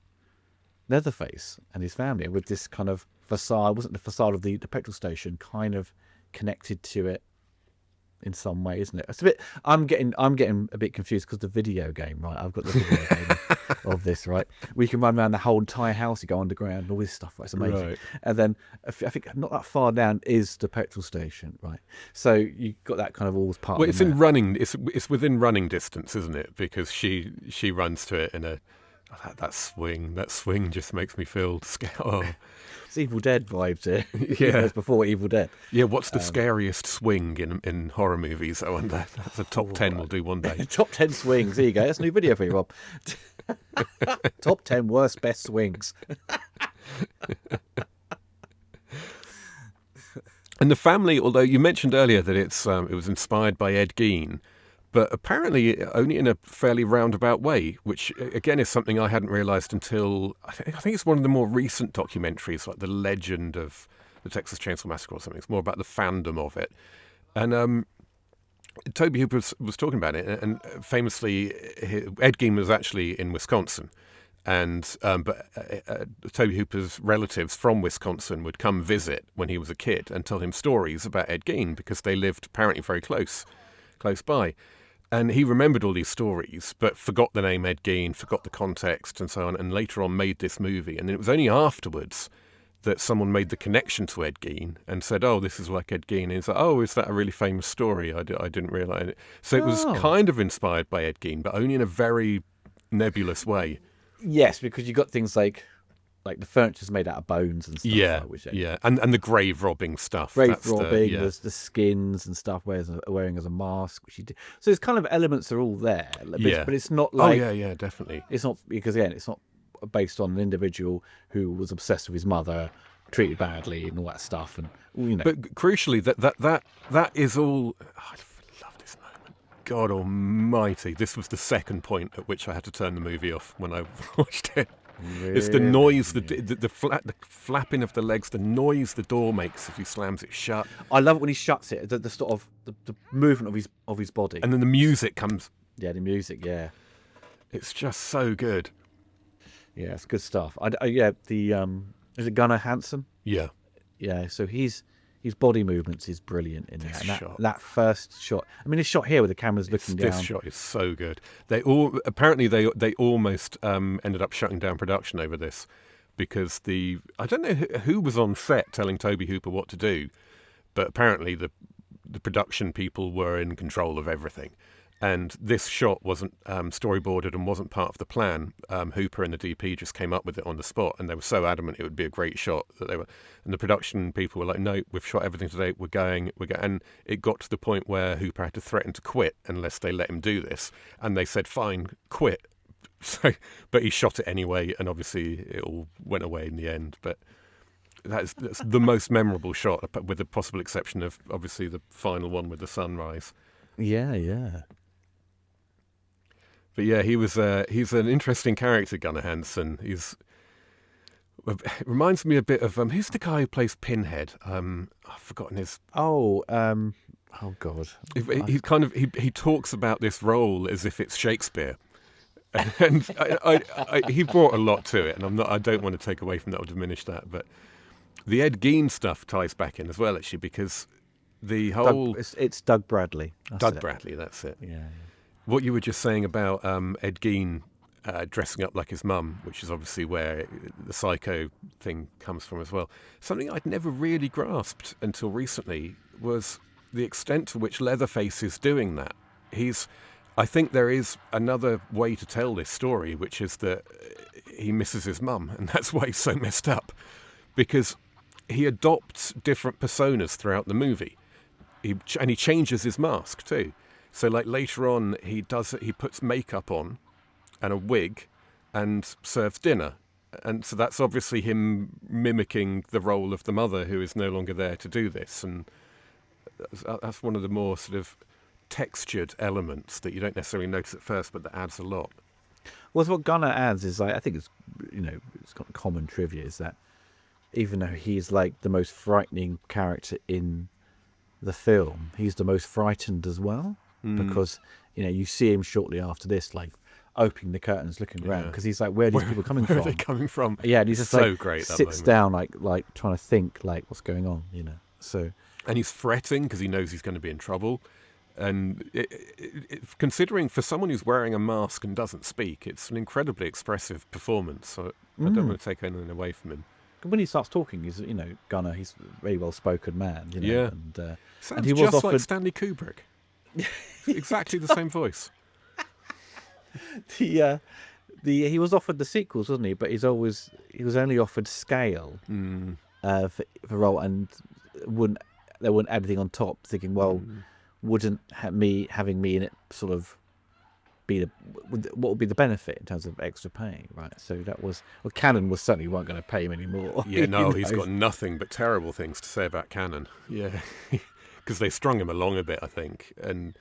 [SPEAKER 1] Leatherface and his family with this kind of facade. Wasn't the facade of the petrol station kind of connected to it in some way, isn't it? It's a bit. I'm getting a bit confused because the video game, right? I've got the video game of this, right? We can run around the whole entire house, you go underground, all this stuff. Right? It's amazing. Right. And then I think not that far down is the petrol station, right? So you got that kind of all as part.
[SPEAKER 2] Well,
[SPEAKER 1] of
[SPEAKER 2] it's in running. It's within running distance, isn't it? Because she runs to it in a that swing. That swing just makes me feel scared. Oh.
[SPEAKER 1] It's Evil Dead vibes here.
[SPEAKER 2] Yeah,
[SPEAKER 1] it's before Evil Dead.
[SPEAKER 2] Yeah, what's the scariest swing in horror movies? I wonder. That's a top 10 we'll do one day.
[SPEAKER 1] Top 10 swings. There you go. That's a new video for you, Rob. Top 10 worst best swings.
[SPEAKER 2] And the family, although you mentioned earlier that it was inspired by Ed Gein, but apparently only in a fairly roundabout way, which again is something I hadn't realised until I think it's one of the more recent documentaries, like The Legend of the Texas Chain Saw Massacre or something. It's more about the fandom of it. And Toby Hooper was talking about it, and famously Ed Gein was actually in Wisconsin. And but Toby Hooper's relatives from Wisconsin would come visit when he was a kid and tell him stories about Ed Gein because they lived apparently very close by. And he remembered all these stories, but forgot the name Ed Gein, forgot the context and so on, and later on made this movie. And it was only afterwards that someone made the connection to Ed Gein and said, oh, this is like Ed Gein. And he's like, oh, is that a really famous story? I didn't realise it. So it was kind of inspired by Ed Gein, but only in a very nebulous way.
[SPEAKER 1] Yes, because you got things like the furniture's made out of bones and stuff.
[SPEAKER 2] Yeah, and the grave robbing stuff.
[SPEAKER 1] Grave robbing, there's the skins and stuff wearing as a mask, which he did. So there's kind of elements are all there, but it's not like.
[SPEAKER 2] Oh yeah, definitely.
[SPEAKER 1] It's not because again, it's not based on an individual who was obsessed with his mother, treated badly, and all that stuff, and
[SPEAKER 2] But crucially, that is all. I love this moment. God Almighty! This was the second point at which I had to turn the movie off when I watched it. Really? It's the noise, the flapping of the legs, the noise the door makes as he slams it shut.
[SPEAKER 1] I love it when he shuts it. The sort of the movement of his body,
[SPEAKER 2] and then the music comes.
[SPEAKER 1] Yeah, the music. Yeah,
[SPEAKER 2] it's just so good.
[SPEAKER 1] Yeah, it's good stuff. Is it Gunnar Hansen?
[SPEAKER 2] Yeah.
[SPEAKER 1] So his body movements is brilliant in that. And that first shot. I mean, this shot here with the camera's looking down.
[SPEAKER 2] This shot is so good. They almost ended up shutting down production over this because I don't know who was on set telling Toby Hooper what to do, but apparently the production people were in control of everything. And this shot wasn't storyboarded and wasn't part of the plan. Hooper and the DP just came up with it on the spot, and they were so adamant it would be a great shot that they were. And the production people were like, "No, we've shot everything today. We're going." And it got to the point where Hooper had to threaten to quit unless they let him do this. And they said, "Fine, quit." So, but he shot it anyway, and obviously it all went away in the end. But that's the most memorable shot, with the possible exception of obviously the final one with the sunrise.
[SPEAKER 1] Yeah.
[SPEAKER 2] But yeah, he's an interesting character, Gunnar Hansen. It reminds me a bit of who's the guy who plays Pinhead? I've forgotten his.
[SPEAKER 1] Oh God.
[SPEAKER 2] He talks about this role as if it's Shakespeare, and he brought a lot to it, and I don't want to take away from that or diminish that, but the Ed Gein stuff ties back in as well, actually, because the whole
[SPEAKER 1] it's Doug Bradley.
[SPEAKER 2] Bradley, that's it.
[SPEAKER 1] Yeah.
[SPEAKER 2] What you were just saying about Ed Gein dressing up like his mum, which is obviously where the psycho thing comes from as well. Something I'd never really grasped until recently was the extent to which Leatherface is doing that. I think there is another way to tell this story, which is that he misses his mum, and that's why he's so messed up. Because he adopts different personas throughout the movie. And he changes his mask too. So like later on, he puts makeup on and a wig and serves dinner. And so that's obviously him mimicking the role of the mother who is no longer there to do this. And that's one of the more sort of textured elements that you don't necessarily notice at first, but that adds a lot.
[SPEAKER 1] Well, what Gunnar adds is I think it's it's got common trivia, is that even though he's like the most frightening character in the film, he's the most frightened as well, because you see him shortly after this, like opening the curtains, looking around, because he's like, where are these people coming
[SPEAKER 2] Where
[SPEAKER 1] from?
[SPEAKER 2] are they coming from?
[SPEAKER 1] Yeah, and he's just
[SPEAKER 2] so
[SPEAKER 1] like
[SPEAKER 2] great. That
[SPEAKER 1] sits
[SPEAKER 2] moment.
[SPEAKER 1] down, like trying to think, like what's going on, So,
[SPEAKER 2] and he's fretting because he knows he's going to be in trouble. And considering for someone who's wearing a mask and doesn't speak, it's an incredibly expressive performance. So I don't want to take anything away from him.
[SPEAKER 1] when he starts talking, he's Gunnar. He's a very well spoken man.
[SPEAKER 2] Yeah.
[SPEAKER 1] and
[SPEAKER 2] Sounds
[SPEAKER 1] he was
[SPEAKER 2] just
[SPEAKER 1] offered
[SPEAKER 2] like Stanley Kubrick. Exactly the same voice.
[SPEAKER 1] he was offered the sequels, wasn't he? But he was only offered scale for role, and they wouldn't add anything on top. Thinking, well, wouldn't having me in it sort of be what would be the benefit in terms of extra pay, right? So that was Cannon was certainly weren't going to pay him anymore.
[SPEAKER 2] Yeah, no, he's got nothing but terrible things to say about Cannon. Yeah, because they strung him along a bit, I think, and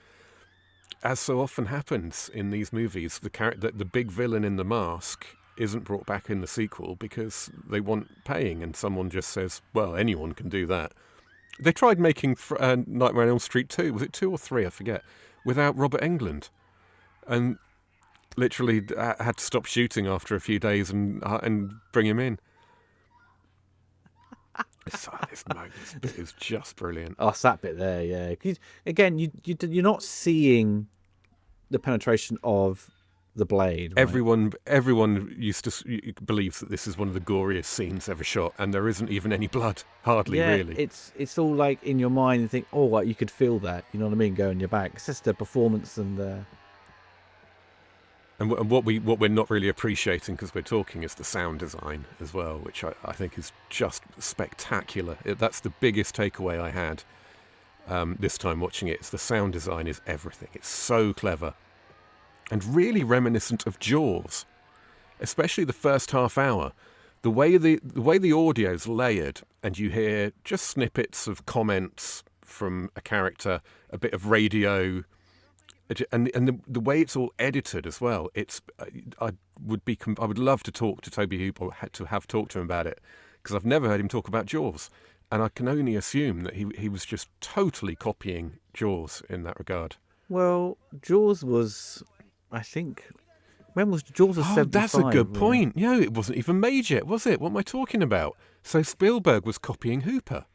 [SPEAKER 2] as so often happens in these movies, the big villain in The Mask isn't brought back in the sequel because they want paying, and someone just says, well, anyone can do that. They tried making Nightmare on Elm Street 2, was it 2 or 3, I forget, without Robert Englund, and literally had to stop shooting after a few days and bring him in. This bit is just brilliant.
[SPEAKER 1] Oh, it's that bit there, yeah. 'Cause again, you're not seeing the penetration of the blade. Right?
[SPEAKER 2] Everyone believes that this is one of the goriest scenes ever shot, and there isn't even any blood, hardly really.
[SPEAKER 1] It's all like in your mind. You think, oh, like, you could feel that. You know what I mean? Go in your back. It's just the performance and the.
[SPEAKER 2] And what we're not really appreciating because we're talking is the sound design as well, which I think is just spectacular. That's the biggest takeaway I had this time watching it. Is the sound design is everything. It's so clever and really reminiscent of Jaws, especially the first half hour. The way the audio's layered, and you hear just snippets of comments from a character, a bit of radio. And the way it's all edited as well, I would love to talk to Toby Hooper, or to have talked to him about it, because I've never heard him talk about Jaws, and I can only assume that he was just totally copying Jaws in that regard.
[SPEAKER 1] Well, Jaws was, I think, when was Jaws? Was 75,
[SPEAKER 2] that's a good point. Yeah, it wasn't even made yet, was it? What am I talking about? So Spielberg was copying Hooper.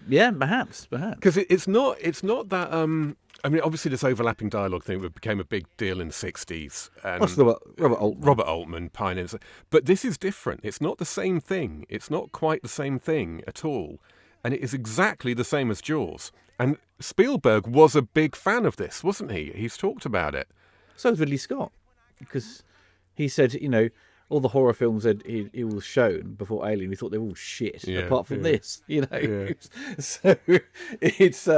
[SPEAKER 1] Yeah, perhaps.
[SPEAKER 2] Because it's not that. I mean, obviously, this overlapping dialogue thing became a big deal in the 60s. And Robert Altman pioneers. But this is different. It's not the same thing. It's not quite the same thing at all. And it is exactly the same as Jaws. And Spielberg was a big fan of this, wasn't he? He's talked about it.
[SPEAKER 1] So was Ridley Scott. Because he said, all the horror films that he was shown before Alien, he thought they were all shit, apart from this, So it's...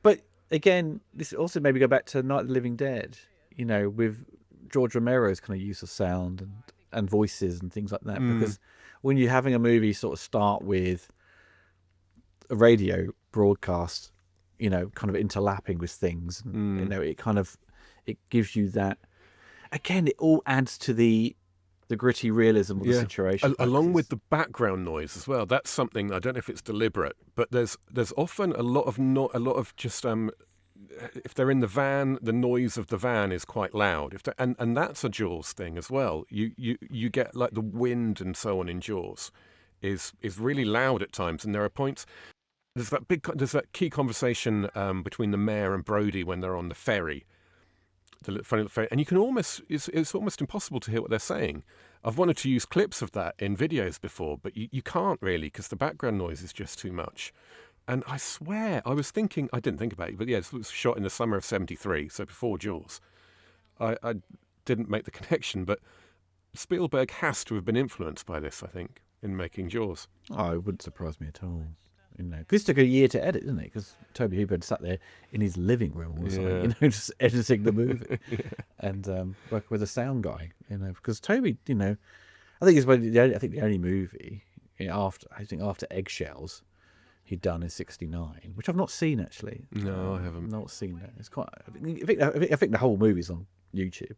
[SPEAKER 1] but again, this also maybe go back to Night of the Living Dead, with George Romero's kind of use of sound and voices and things like that. Because when you're having a movie sort of start with a radio broadcast, kind of interlapping with things, and, it gives you that. Again, it all adds to the gritty realism of the situation,
[SPEAKER 2] along with the background noise as well. That's something, I don't know if it's deliberate, but there's often a lot of just if they're in the van, the noise of the van is quite loud. And that's a Jaws thing as well. You get like the wind and so on in Jaws is really loud at times, and there are points. There's that key conversation between the mayor and Brody when they're on the ferry. And you can it's almost impossible to hear what they're saying. I've wanted to use clips of that in videos before, but you can't really, because the background noise is just too much. And I swear, I didn't think about it, but it was shot in the summer of 73, so before Jaws. I didn't make the connection, but Spielberg has to have been influenced by this, I think, in making Jaws.
[SPEAKER 1] Oh, it wouldn't surprise me at all. This took a year to edit, didn't it? Because Toby Hooper had sat there in his living room, just editing the movie, and working with a sound guy. Because Toby, I think it's the only movie after Eggshells he'd done in '69, which I've not seen actually.
[SPEAKER 2] No, I haven't.
[SPEAKER 1] Not seen that. It's quite. I think the whole movie's on YouTube,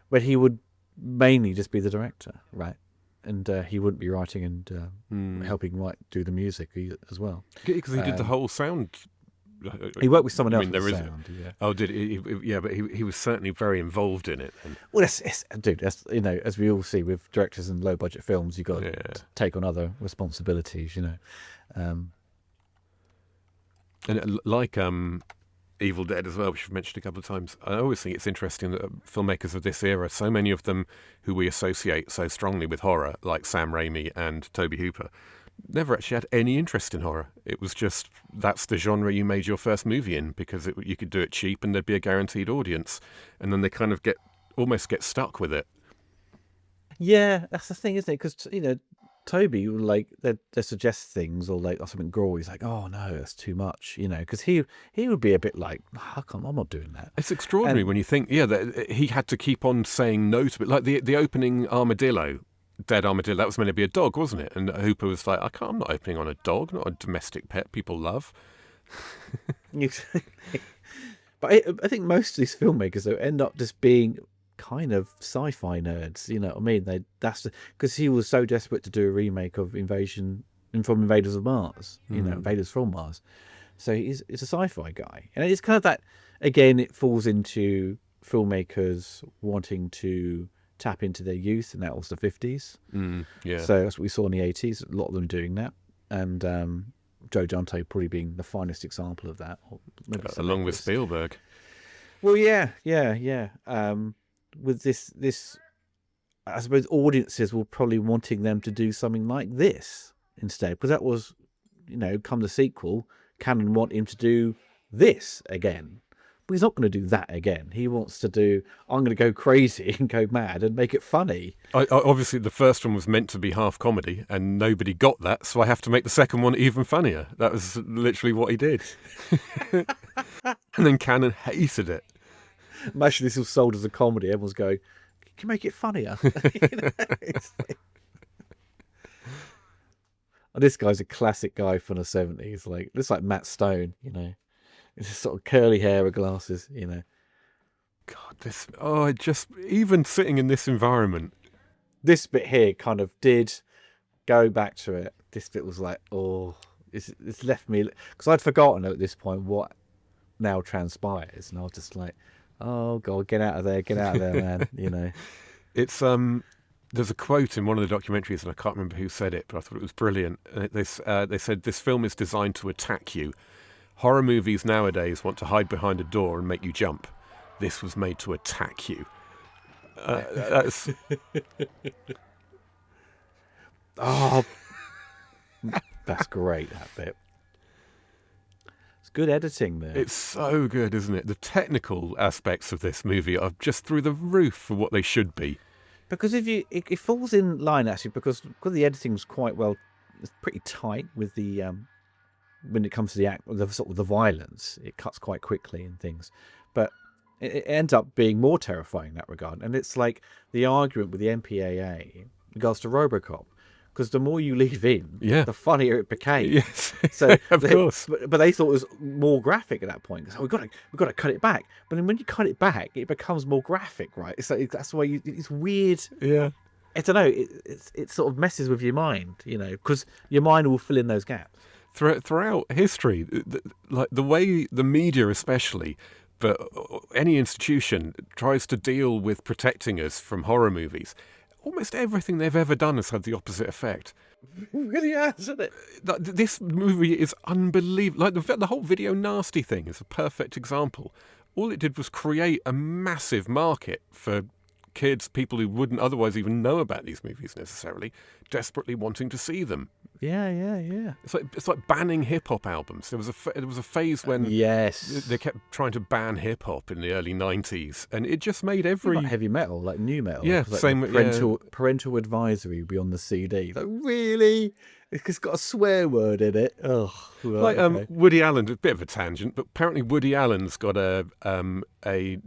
[SPEAKER 1] where he would mainly just be the director, right? And he wouldn't be writing and helping do the music as well.
[SPEAKER 2] Because he did the whole sound.
[SPEAKER 1] He worked with someone
[SPEAKER 2] I
[SPEAKER 1] else
[SPEAKER 2] mean,
[SPEAKER 1] with
[SPEAKER 2] there
[SPEAKER 1] the
[SPEAKER 2] is.
[SPEAKER 1] sound. Yeah.
[SPEAKER 2] Oh, did he? Yeah, but he was certainly very involved in it. And,
[SPEAKER 1] Well, dude, that's, as we all see with directors and low budget films, you've got to take on other responsibilities,
[SPEAKER 2] And like Evil Dead as well, which we've mentioned a couple of times, I always think it's interesting that filmmakers of this era, so many of them who we associate so strongly with horror, like Sam Raimi and Tobe Hooper, never actually had any interest in horror. It was just, that's the genre you made your first movie in, because you could do it cheap and there'd be a guaranteed audience. And then they kind of almost get stuck with it.
[SPEAKER 1] Yeah, that's the thing, isn't it? Because, Toby, like, they suggest things or like something gory. He's like, oh no, that's too much, because he would be a bit like, how come I'm not doing that?
[SPEAKER 2] It's extraordinary when you think, that he had to keep on saying no to it. Like the opening Armadillo, Dead Armadillo, that was meant to be a dog, wasn't it? And Hooper was like, I'm not opening on a dog, not a domestic pet people love.
[SPEAKER 1] But I think most of these filmmakers, though, end up just being kind of sci-fi nerds, you know what I mean? Because he was so desperate to do a remake of Invaders of Mars, Invaders from Mars. So it's a sci-fi guy, and it's kind of that. Again, it falls into filmmakers wanting to tap into their youth, and that was the 50s.
[SPEAKER 2] Yeah.
[SPEAKER 1] So that's what we saw in the 80s. A lot of them doing that, and Joe Dante probably being the finest example of that, or maybe
[SPEAKER 2] along with Spielberg.
[SPEAKER 1] Well, yeah. With this, I suppose audiences were probably wanting them to do something like this instead, because that was, come the sequel, Cannon want him to do this again. But he's not going to do that again. He wants to do, I'm going to go crazy and go mad and make it funny.
[SPEAKER 2] Obviously, the first one was meant to be half comedy, and nobody got that, so I have to make the second one even funnier. That was literally what he did. And then Cannon hated it.
[SPEAKER 1] Imagine this was sold as a comedy. Everyone's going, can you make it funnier? Oh, this guy's a classic guy from the 70s. Like, looks like Matt Stone, It's sort of curly hair with glasses,
[SPEAKER 2] God, even sitting in this environment.
[SPEAKER 1] This bit here kind of did go back to it. This bit was like, it's left me, because I'd forgotten at this point what now transpires, and I was just like, oh God, get out of there, man.
[SPEAKER 2] It's there's a quote in one of the documentaries, and I can't remember who said it, but I thought it was brilliant. They said, this film is designed to attack you. Horror movies nowadays want to hide behind a door and make you jump. This was made to attack you. That's
[SPEAKER 1] that's great, that bit. Good editing there.
[SPEAKER 2] It's so good, isn't it? The technical aspects of this movie are just through the roof for what they should be.
[SPEAKER 1] Because it falls in line actually, because the editing's quite well, it's pretty tight with the when it comes to the sort of the violence, it cuts quite quickly and things, but it ends up being more terrifying in that regard. And it's like the argument with the MPAA in regards to RoboCop. Because the more you leave in, the funnier it became.
[SPEAKER 2] Yes,
[SPEAKER 1] so
[SPEAKER 2] of course.
[SPEAKER 1] But they thought it was more graphic at that point. So we've got to cut it back. But then when you cut it back, it becomes more graphic, right? So that's why it's weird.
[SPEAKER 2] Yeah,
[SPEAKER 1] I don't know. It sort of messes with your mind, because your mind will fill in those gaps.
[SPEAKER 2] Throughout history, like the way the media, especially, but any institution tries to deal with protecting us from horror movies. Almost everything they've ever done has had the opposite effect.
[SPEAKER 1] It really has, isn't it?
[SPEAKER 2] This movie is unbelievable. Like the whole video nasty thing is a perfect example. All it did was create a massive market for kids, people who wouldn't otherwise even know about these movies necessarily, desperately wanting to see them.
[SPEAKER 1] Yeah.
[SPEAKER 2] It's like banning hip hop albums. There was a phase when they kept trying to ban hip hop in the early 90s, and it just made every
[SPEAKER 1] like heavy metal, like new metal.
[SPEAKER 2] Yeah,
[SPEAKER 1] like
[SPEAKER 2] same.
[SPEAKER 1] Parental advisory would be on the CD. Like, really? It's got a swear word in it. Oh, right, okay.
[SPEAKER 2] Woody Allen. A bit of a tangent, but apparently Woody Allen's got a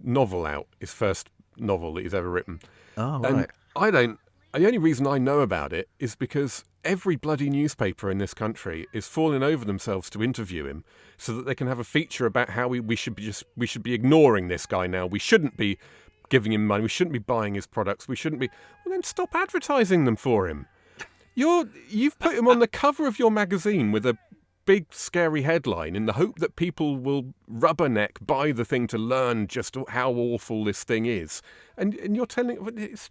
[SPEAKER 2] novel out. His first novel that he's ever written.
[SPEAKER 1] Oh, right.
[SPEAKER 2] And the only reason I know about it is because every bloody newspaper in this country is falling over themselves to interview him so that they can have a feature about how we should be ignoring this guy now. We shouldn't be giving him money. We shouldn't be buying his products. We shouldn't be. Well, then stop advertising them for him. You've put him on the cover of your magazine with a big scary headline in the hope that people will rubberneck buy the thing to learn just how awful this thing is. And you're telling it's,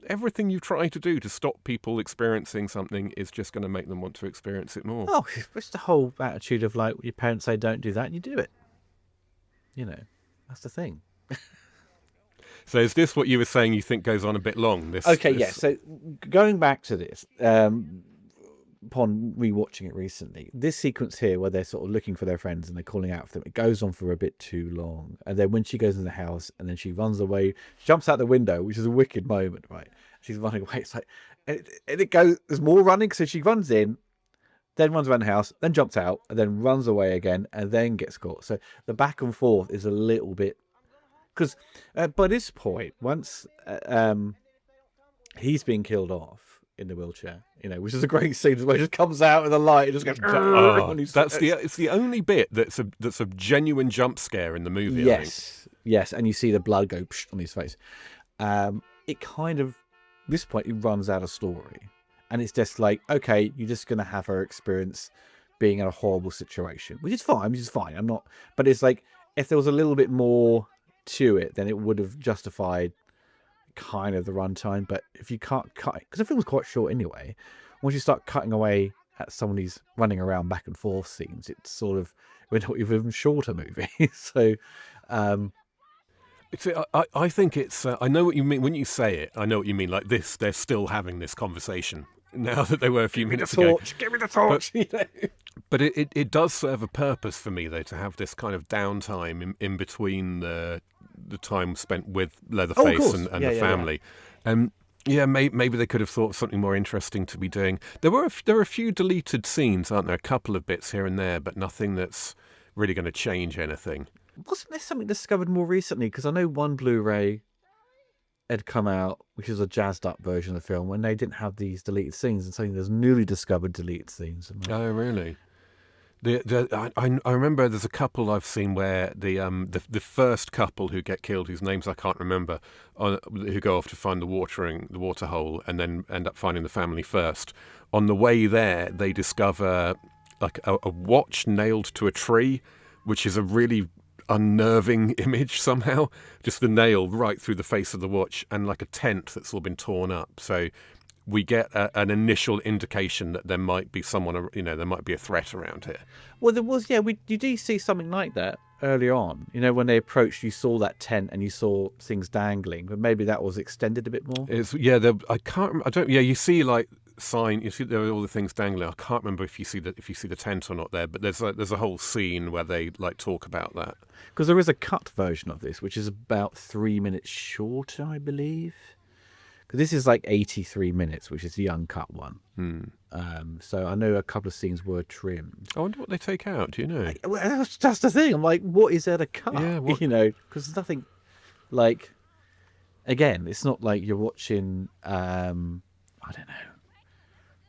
[SPEAKER 2] everything you try to do to stop people experiencing something is just going to make them want to experience it more.
[SPEAKER 1] Oh, it's the whole attitude of like your parents say don't do that and you do it. That's the thing.
[SPEAKER 2] So is this what you were saying you think goes on a bit long?
[SPEAKER 1] Yes. So going back to this, upon rewatching it recently, this sequence here where they're sort of looking for their friends and they're calling out for them, it goes on for a bit too long. And then when she goes in the house and then she runs away, she jumps out the window, which is a wicked moment, right? She's running away. It's like, and it goes, there's more running. So she runs in, then runs around the house, then jumps out, and then runs away again, and then gets caught. So the back and forth is a little bit. Because by this point, once he's being killed off in the wheelchair, which is a great scene where he just comes out with a light and just goes.
[SPEAKER 2] It's the only bit that's a genuine jump scare in the movie.
[SPEAKER 1] Yes, and you see the blood go on his face. It kind of this point it runs out of story, and it's just like, okay, you're just gonna have her experience being in a horrible situation, which is fine. I'm not, but it's like if there was a little bit more to it, then it would have justified kind of the runtime. But if you can't cut it, because the film was quite short anyway, once you start cutting away at some of these running around back and forth scenes, it's sort of an even shorter movie. So
[SPEAKER 2] I think it's I know what you mean when you say it. I know what you mean. Like this, they're still having this conversation now that they were a few minutes ago.
[SPEAKER 1] Give me the torch.
[SPEAKER 2] But it does serve a purpose for me though, to have this kind of downtime in between the time spent with Leatherface and the family. Maybe they could have thought of something more interesting to be doing. There are a few deleted scenes, aren't there? A couple of bits here and there, but nothing that's really going to change anything.
[SPEAKER 1] Wasn't there something discovered more recently? Because I know one Blu-ray had come out, which is a jazzed up version of the film, when they didn't have these deleted scenes, and suddenly there's newly discovered deleted scenes.
[SPEAKER 2] Oh, really? I remember there's a couple I've seen where the first couple who get killed, whose names I can't remember, who go off to find the water hole and then end up finding the family first. On the way there, they discover like a watch nailed to a tree, which is a really unnerving image somehow. Just the nail right through the face of the watch, and like a tent that's all been torn up. So we get an initial indication that there might be someone, there might be a threat around here.
[SPEAKER 1] Well, there was, you do see something like that early on. When they approached, you saw that tent and you saw things dangling, but maybe that was extended a bit more.
[SPEAKER 2] You see like sign, you see there are all the things dangling. I can't remember if you see the tent or not there, but there's a whole scene where they like talk about that.
[SPEAKER 1] Because there is a cut version of this, which is about 3 minutes shorter, I believe. This is like 83 minutes, which is the uncut one. So I know a couple of scenes were trimmed.
[SPEAKER 2] I wonder what they take out. Do you know?
[SPEAKER 1] That's the thing. I'm like, what is there to cut?
[SPEAKER 2] Yeah,
[SPEAKER 1] because there's nothing like. Again, it's not like you're watching. I don't know,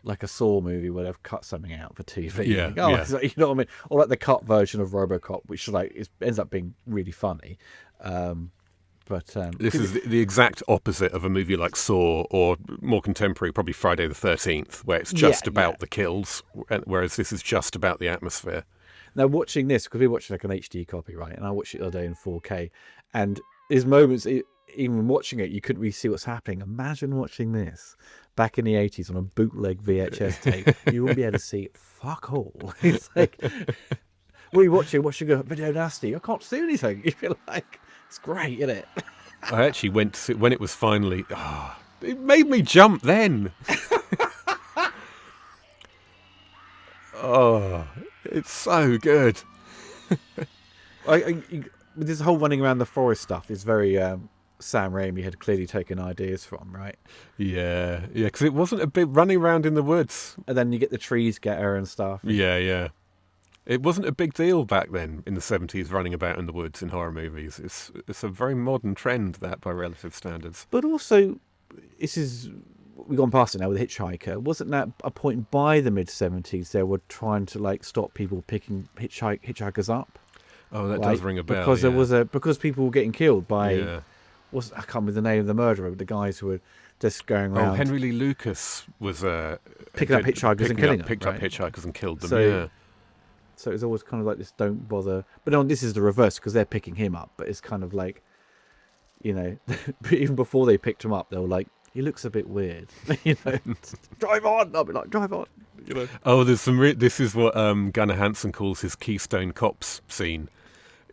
[SPEAKER 1] like a Saw movie where they've cut something out for TV.
[SPEAKER 2] Yeah,
[SPEAKER 1] It's like, you know what I mean? Or like the cut version of RoboCop, which ends up being really funny. But
[SPEAKER 2] this is the exact opposite of a movie like Saw, or more contemporary, probably Friday the 13th, where it's just about the kills, whereas this is just about the atmosphere.
[SPEAKER 1] Now, watching this, because we watched like an HD copy, right? And I watched it the other day in 4K, and there's moments, even watching it, you couldn't really see what's happening. Imagine watching this back in the 80s on a bootleg VHS tape. You wouldn't be able to see fuck all. It's like, what are you watching a video nasty? I can't see anything. You feel like, it's great, isn't it?
[SPEAKER 2] I actually went to see, when it was finally... it made me jump then. It's so good.
[SPEAKER 1] This whole running around the forest stuff is very Sam Raimi had clearly taken ideas from, right?
[SPEAKER 2] Yeah, because it wasn't a big running around in the woods.
[SPEAKER 1] And then you get the trees get her and stuff.
[SPEAKER 2] Yeah. It wasn't a big deal back then in the 70s, running about in the woods in horror movies. It's a very modern trend, that, by relative standards.
[SPEAKER 1] But also, we've gone past it now with Hitchhiker. Wasn't that a point by the mid-70s they were trying to like stop people picking hitchhikers up?
[SPEAKER 2] Oh, that does ring a bell.
[SPEAKER 1] Because because people were getting killed by I can't remember the name of the murderer. The guys who were just going around.
[SPEAKER 2] Oh, Henry Lee Lucas was
[SPEAKER 1] picking up hitchhikers and killing them.
[SPEAKER 2] Picked
[SPEAKER 1] right?
[SPEAKER 2] up hitchhikers and killed them.
[SPEAKER 1] So,
[SPEAKER 2] yeah.
[SPEAKER 1] So it's always kind of like this. Don't bother. But no, this is the reverse because they're picking him up. But it's kind of like, even before they picked him up, they were like, he looks a bit weird. Drive on. I'll be like, drive on.
[SPEAKER 2] Oh, there's some. This is what Gunnar Hansen calls his Keystone Cops scene.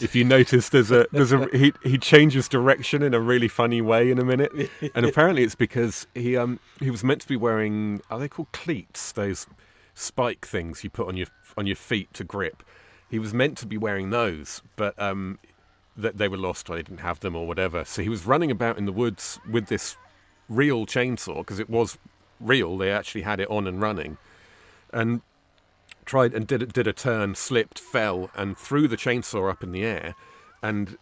[SPEAKER 2] If you notice, he changes direction in a really funny way in a minute, and apparently it's because he was meant to be wearing, are they called cleats? Those spike things you put on your feet to grip. He was meant to be wearing those, but that they were lost or they didn't have them or whatever. So he was running about in the woods with this real chainsaw because it was real. They actually had it on and running, and tried and did a turn, slipped, fell, and threw the chainsaw up in the air. And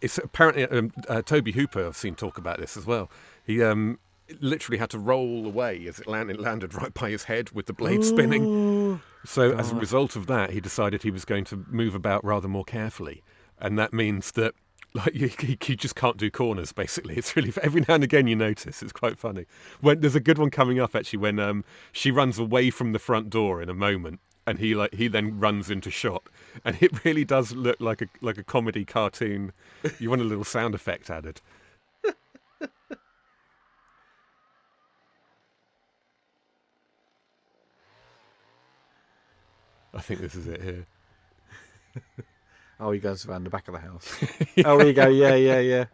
[SPEAKER 2] it's apparently Toby Hooper, I've seen talk about this as well. He literally had to roll away as it landed right by his head with the blade spinning. So as a result of that, he decided he was going to move about rather more carefully, and that means that you just can't do corners. Basically, it's really every now and again you notice it's quite funny. When there's a good one coming up actually when she runs away from the front door in a moment, and he then runs into shot, and it really does look like a comedy cartoon. You want a little sound effect added. I think this is it here.
[SPEAKER 1] Oh, he goes around the back of the house. Oh, there you go. Yeah.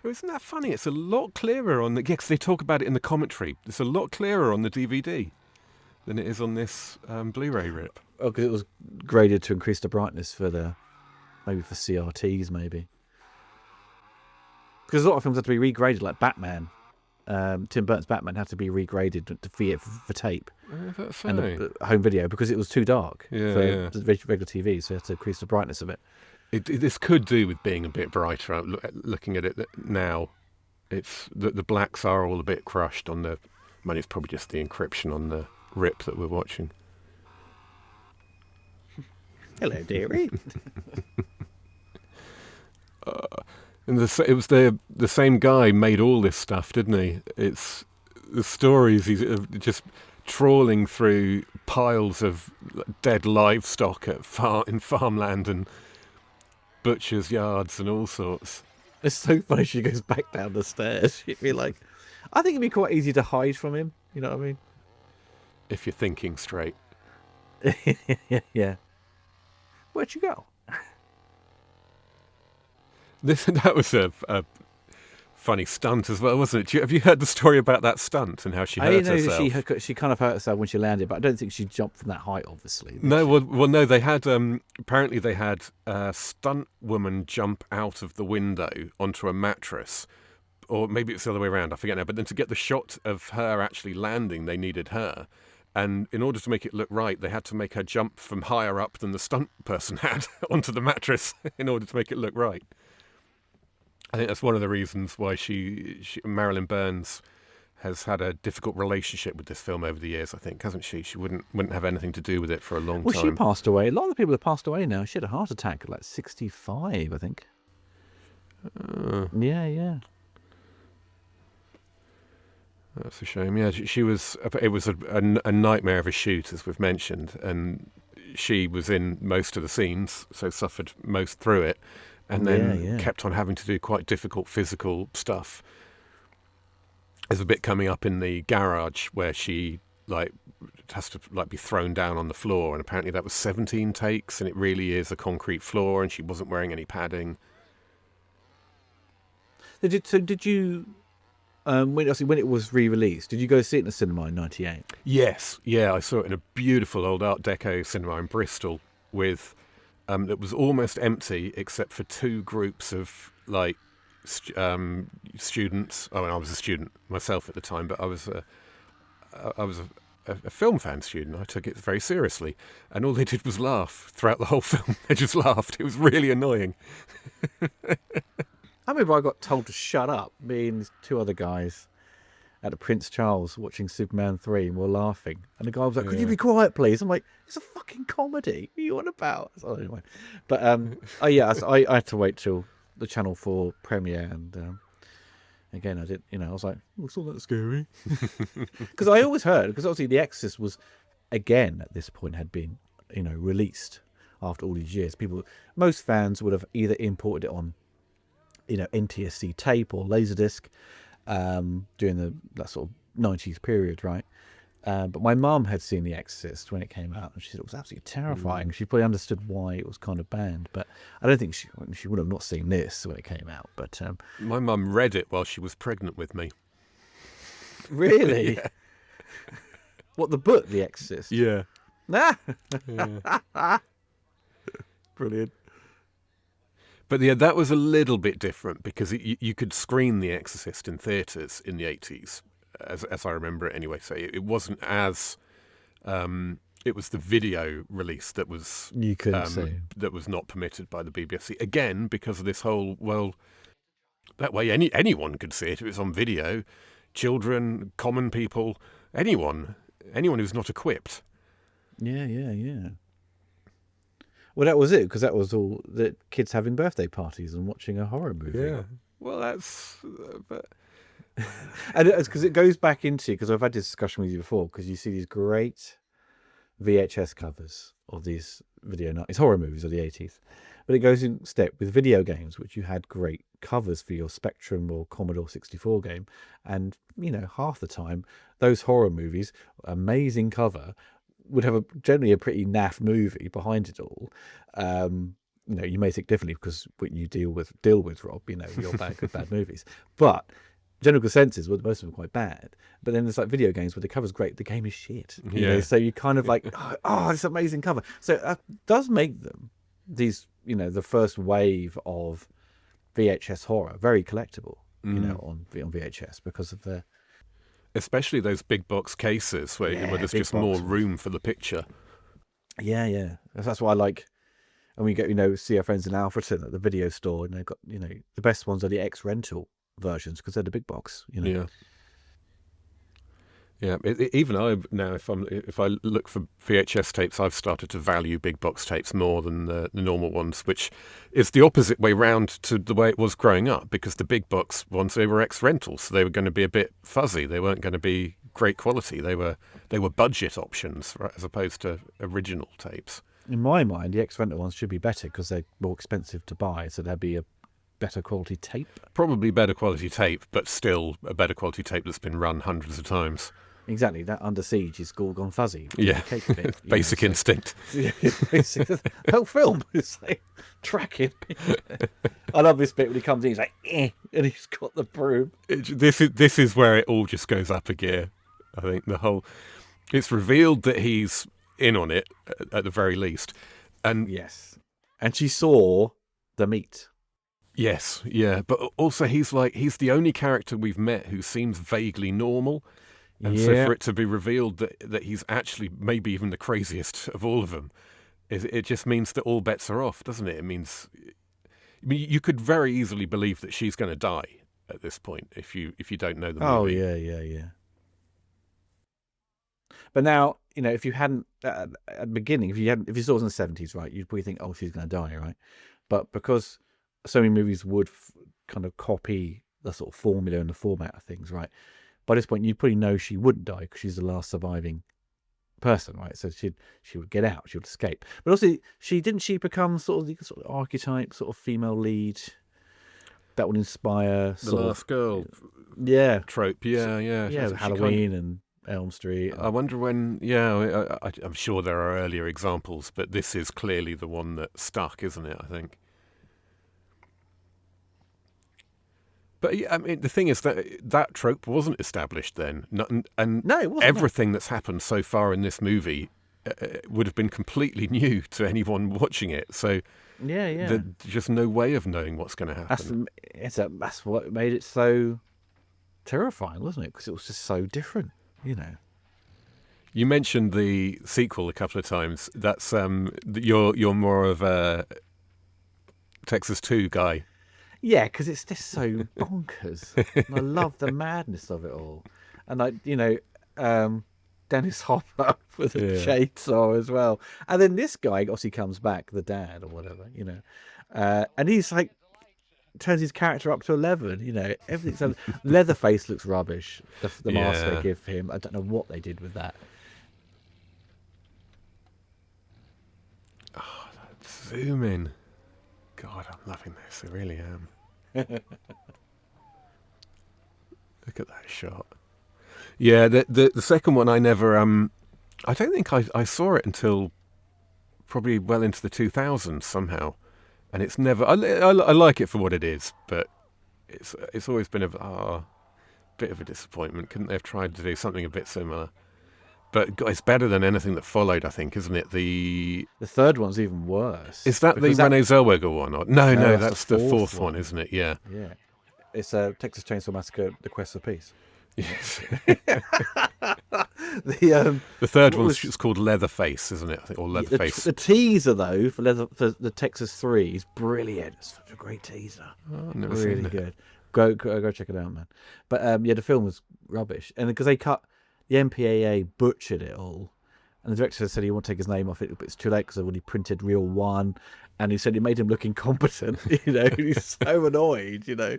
[SPEAKER 2] Well, isn't that funny? It's a lot clearer on the... Yeah, because they talk about it in the commentary. It's a lot clearer on the DVD than it is on this Blu-ray rip.
[SPEAKER 1] Oh, because it was graded to increase the brightness maybe for CRTs, maybe. Because a lot of films have to be regraded, like Batman. Tim Burton's Batman had to be regraded for tape and home video because it was too dark for regular TV, so you had to increase the brightness of it.
[SPEAKER 2] This could do with being a bit brighter. Looking at it now, it's the blacks are all a bit crushed on the. I mean, it's probably just the encryption on the rip that we're watching.
[SPEAKER 1] Hello, dearie.
[SPEAKER 2] And it was the same guy made all this stuff, didn't he? It's the stories. He's just trawling through piles of dead livestock in farmland and butchers' yards and all sorts.
[SPEAKER 1] It's so funny. She goes back down the stairs. She'd be like, I think it'd be quite easy to hide from him. You know what I mean?
[SPEAKER 2] If you're thinking straight.
[SPEAKER 1] Yeah. Where'd you go?
[SPEAKER 2] That was a funny stunt as well, wasn't it? Have you heard the story about that stunt and how she hurt herself?
[SPEAKER 1] She kind of hurt herself when she landed, but I don't think she jumped from that height, obviously.
[SPEAKER 2] No, well, no, they had, apparently they had a stunt woman jump out of the window onto a mattress, or maybe it's the other way around, I forget now, but then to get the shot of her actually landing, they needed her. And in order to make it look right, they had to make her jump from higher up than the stunt person had onto the mattress in order to make it look right. I think that's one of the reasons why Marilyn Burns has had a difficult relationship with this film over the years, I think, hasn't she? She wouldn't have anything to do with it for a long time.
[SPEAKER 1] Well, she passed away. A lot of the people have passed away now. She had a heart attack at like 65, I think. Yeah.
[SPEAKER 2] That's a shame. Yeah, she was. It was a nightmare of a shoot, as we've mentioned, and she was in most of the scenes, so suffered most through it. And then kept on having to do quite difficult physical stuff. There's a bit coming up in the garage where she has to be thrown down on the floor, and apparently that was 17 takes, and it really is a concrete floor, and she wasn't wearing any padding.
[SPEAKER 1] Did you? When it was re-released, did you go see it in the cinema in '98?
[SPEAKER 2] Yes, I saw it in a beautiful old Art Deco cinema in Bristol with. It was almost empty except for two groups of students. Oh, and I was a student myself at the time, but I was a film fan student. I took it very seriously, and all they did was laugh throughout the whole film. They just laughed. It was really annoying.
[SPEAKER 1] I remember I got told to shut up. Me and two other guys at the Prince Charles watching Superman 3, and we're laughing. And the guy was like, could you be quiet, please? I'm like, it's a fucking comedy. What are you on about? So anyway. But, I had to wait till the Channel 4 premiere, and again, I did, I was like, oh, it's not that scary. Because I always heard, because obviously The Exorcist was, again, at this point, had been, released after all these years. Most fans would have either imported it on, NTSC tape or Laserdisc during that sort of 90s period, right? But my mum had seen The Exorcist when it came out, and she said it was absolutely terrifying. She probably understood why it was kind of banned, but I don't think she would have not seen this when it came out. But
[SPEAKER 2] My mum read it while she was pregnant with me.
[SPEAKER 1] really,
[SPEAKER 2] Yeah.
[SPEAKER 1] What, the book, The Exorcist?
[SPEAKER 2] Yeah.
[SPEAKER 1] Yeah. Brilliant.
[SPEAKER 2] But yeah, that was a little bit different because you could screen The Exorcist in theatres in the 80s, as I remember it anyway. So it wasn't as... it was the video release that was
[SPEAKER 1] You couldn't see.
[SPEAKER 2] that was not permitted by the BBFC. Again, because of this whole, well, that way anyone could see it if it's on video. Children, common people, anyone who's not equipped.
[SPEAKER 1] Yeah. Well, that was it, because that was all the kids having birthday parties and watching a horror movie.
[SPEAKER 2] Yeah. Well, that's... but...
[SPEAKER 1] And it's because it goes back into, because I've had this discussion with you before, because you see these great VHS covers of these these horror movies of the 80s. But it goes in step with video games, which you had great covers for your Spectrum or Commodore 64 game. And, half the time, those horror movies, amazing cover, would have generally a pretty naff movie behind it all. You may think differently because what you deal with, Rob, you're bad movies. But general consensus, well, most of them are quite bad. But then there's like video games where the cover's great, the game is shit. So you kind of like, oh, this amazing cover. So it does make them, these, the first wave of VHS horror, very collectible, on VHS because of the...
[SPEAKER 2] Especially those big box cases where there's just more room for the picture.
[SPEAKER 1] Yeah. That's why I like, and we get, see our friends in Alfreton at the video store, and they've got, the best ones are the ex-rental versions because they're the big box,
[SPEAKER 2] Yeah. Even I now, if I look for VHS tapes, I've started to value big box tapes more than the normal ones, which is the opposite way round to the way it was growing up. Because the big box ones, they were ex-rentals, so they were going to be a bit fuzzy. They weren't going to be great quality. They were budget options, right, as opposed to original tapes.
[SPEAKER 1] In my mind, the ex-rental ones should be better because they're more expensive to buy, so there'd be a better quality tape.
[SPEAKER 2] Probably better quality tape, but still a better quality tape that's been run hundreds of times.
[SPEAKER 1] Exactly, that Under Siege is all gone fuzzy.
[SPEAKER 2] Yeah, basic instinct.
[SPEAKER 1] Basic. The whole film is like tracking. I love this bit when he comes in, he's like, and he's got the broom.
[SPEAKER 2] This is where it all just goes up a gear. I think it's revealed that he's in on it at the very least, and
[SPEAKER 1] yes, and she saw the meat.
[SPEAKER 2] Yes, yeah, but also he's the only character we've met who seems vaguely normal. And so for it to be revealed that he's actually maybe even the craziest of all of them, it just means that all bets are off, doesn't it? It means you could very easily believe that she's going to die at this point if you don't know the movie.
[SPEAKER 1] Oh, yeah. But now, if you hadn't, at the beginning, if you saw it in the 70s, right, you'd probably think, oh, she's going to die, right? But because so many movies would kind of copy the sort of formula and the format of things, right? By this point, you'd probably know she wouldn't die because she's the last surviving person, right? So she would get out, she would escape. But also, she become sort of the archetype, sort of female lead that would inspire
[SPEAKER 2] the last girl, trope,
[SPEAKER 1] yeah, Halloween and Elm Street.
[SPEAKER 2] I wonder when. Yeah, I'm sure there are earlier examples, but this is clearly the one that stuck, isn't it? I think. But I mean, the thing is that trope wasn't established then, and
[SPEAKER 1] no, it wasn't,
[SPEAKER 2] everything that's happened so far in this movie would have been completely new to anyone watching it. So there's just no way of knowing what's going to happen.
[SPEAKER 1] That's what made it so terrifying, wasn't it? Because it was just so different,
[SPEAKER 2] You mentioned the sequel a couple of times. That's you're more of a Texas 2 guy.
[SPEAKER 1] Yeah, because it's just so bonkers. And I love the madness of it all. And Dennis Hopper with a chainsaw as well. And then this guy obviously comes back, the dad or whatever, and he's like, turns his character up to 11. You know, everything. So Leatherface looks rubbish. The mask they give him, I don't know what they did with that.
[SPEAKER 2] Oh, that zoom in. God, I'm loving this. I really am. Look at that shot. Yeah, the second one I never I don't think I saw it until probably well into the 2000s somehow, and it's never. I like it for what it is, but it's always been a bit of a disappointment. Couldn't they have tried to do something a bit similar? But God, it's better than anything that followed, I think, isn't it? The
[SPEAKER 1] third one's even worse.
[SPEAKER 2] Is that the Renee Zellweger one? Or, no, that's the fourth one, isn't it? Yeah.
[SPEAKER 1] Yeah. It's Texas Chain Saw Massacre: The Quest for Peace.
[SPEAKER 2] Yes.
[SPEAKER 1] The
[SPEAKER 2] third one's called Leatherface, isn't it? I think, or Leatherface.
[SPEAKER 1] The teaser though for the Texas 3 is brilliant. It's such a great teaser.
[SPEAKER 2] Oh, I've never
[SPEAKER 1] really
[SPEAKER 2] seen it.
[SPEAKER 1] Good. Go check it out, man. But yeah, the film was rubbish, and because they cut the MPAA butchered it all, and the director said he won't take his name off it, but it's too late because they've already printed Reel 1, and he said it made him look incompetent. You know, he's so annoyed. You know.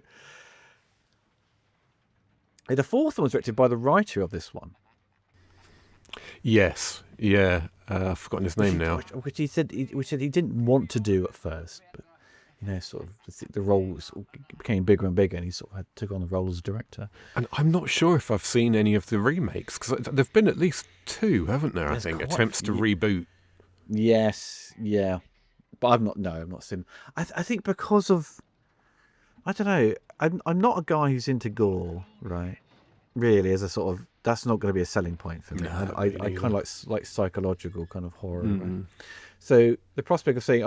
[SPEAKER 1] And the fourth one was directed by the writer of this one.
[SPEAKER 2] Yes, yeah. I've forgotten his name now.
[SPEAKER 1] Which he said he didn't want to do at first, but you know, sort of the role became bigger and bigger, and he sort of took on the role as a director.
[SPEAKER 2] And I'm not sure if I've seen any of the remakes, because there've been at least 2, haven't there?
[SPEAKER 1] There's
[SPEAKER 2] I think attempts to reboot.
[SPEAKER 1] Yes, yeah, but I've not seen. I think because of, I don't know. I'm not a guy who's into gore, right? Really, as a sort of, that's not going to be a selling point for me.
[SPEAKER 2] No,
[SPEAKER 1] I kind of like psychological kind of horror.
[SPEAKER 2] Mm-hmm.
[SPEAKER 1] Right? So the prospect of saying,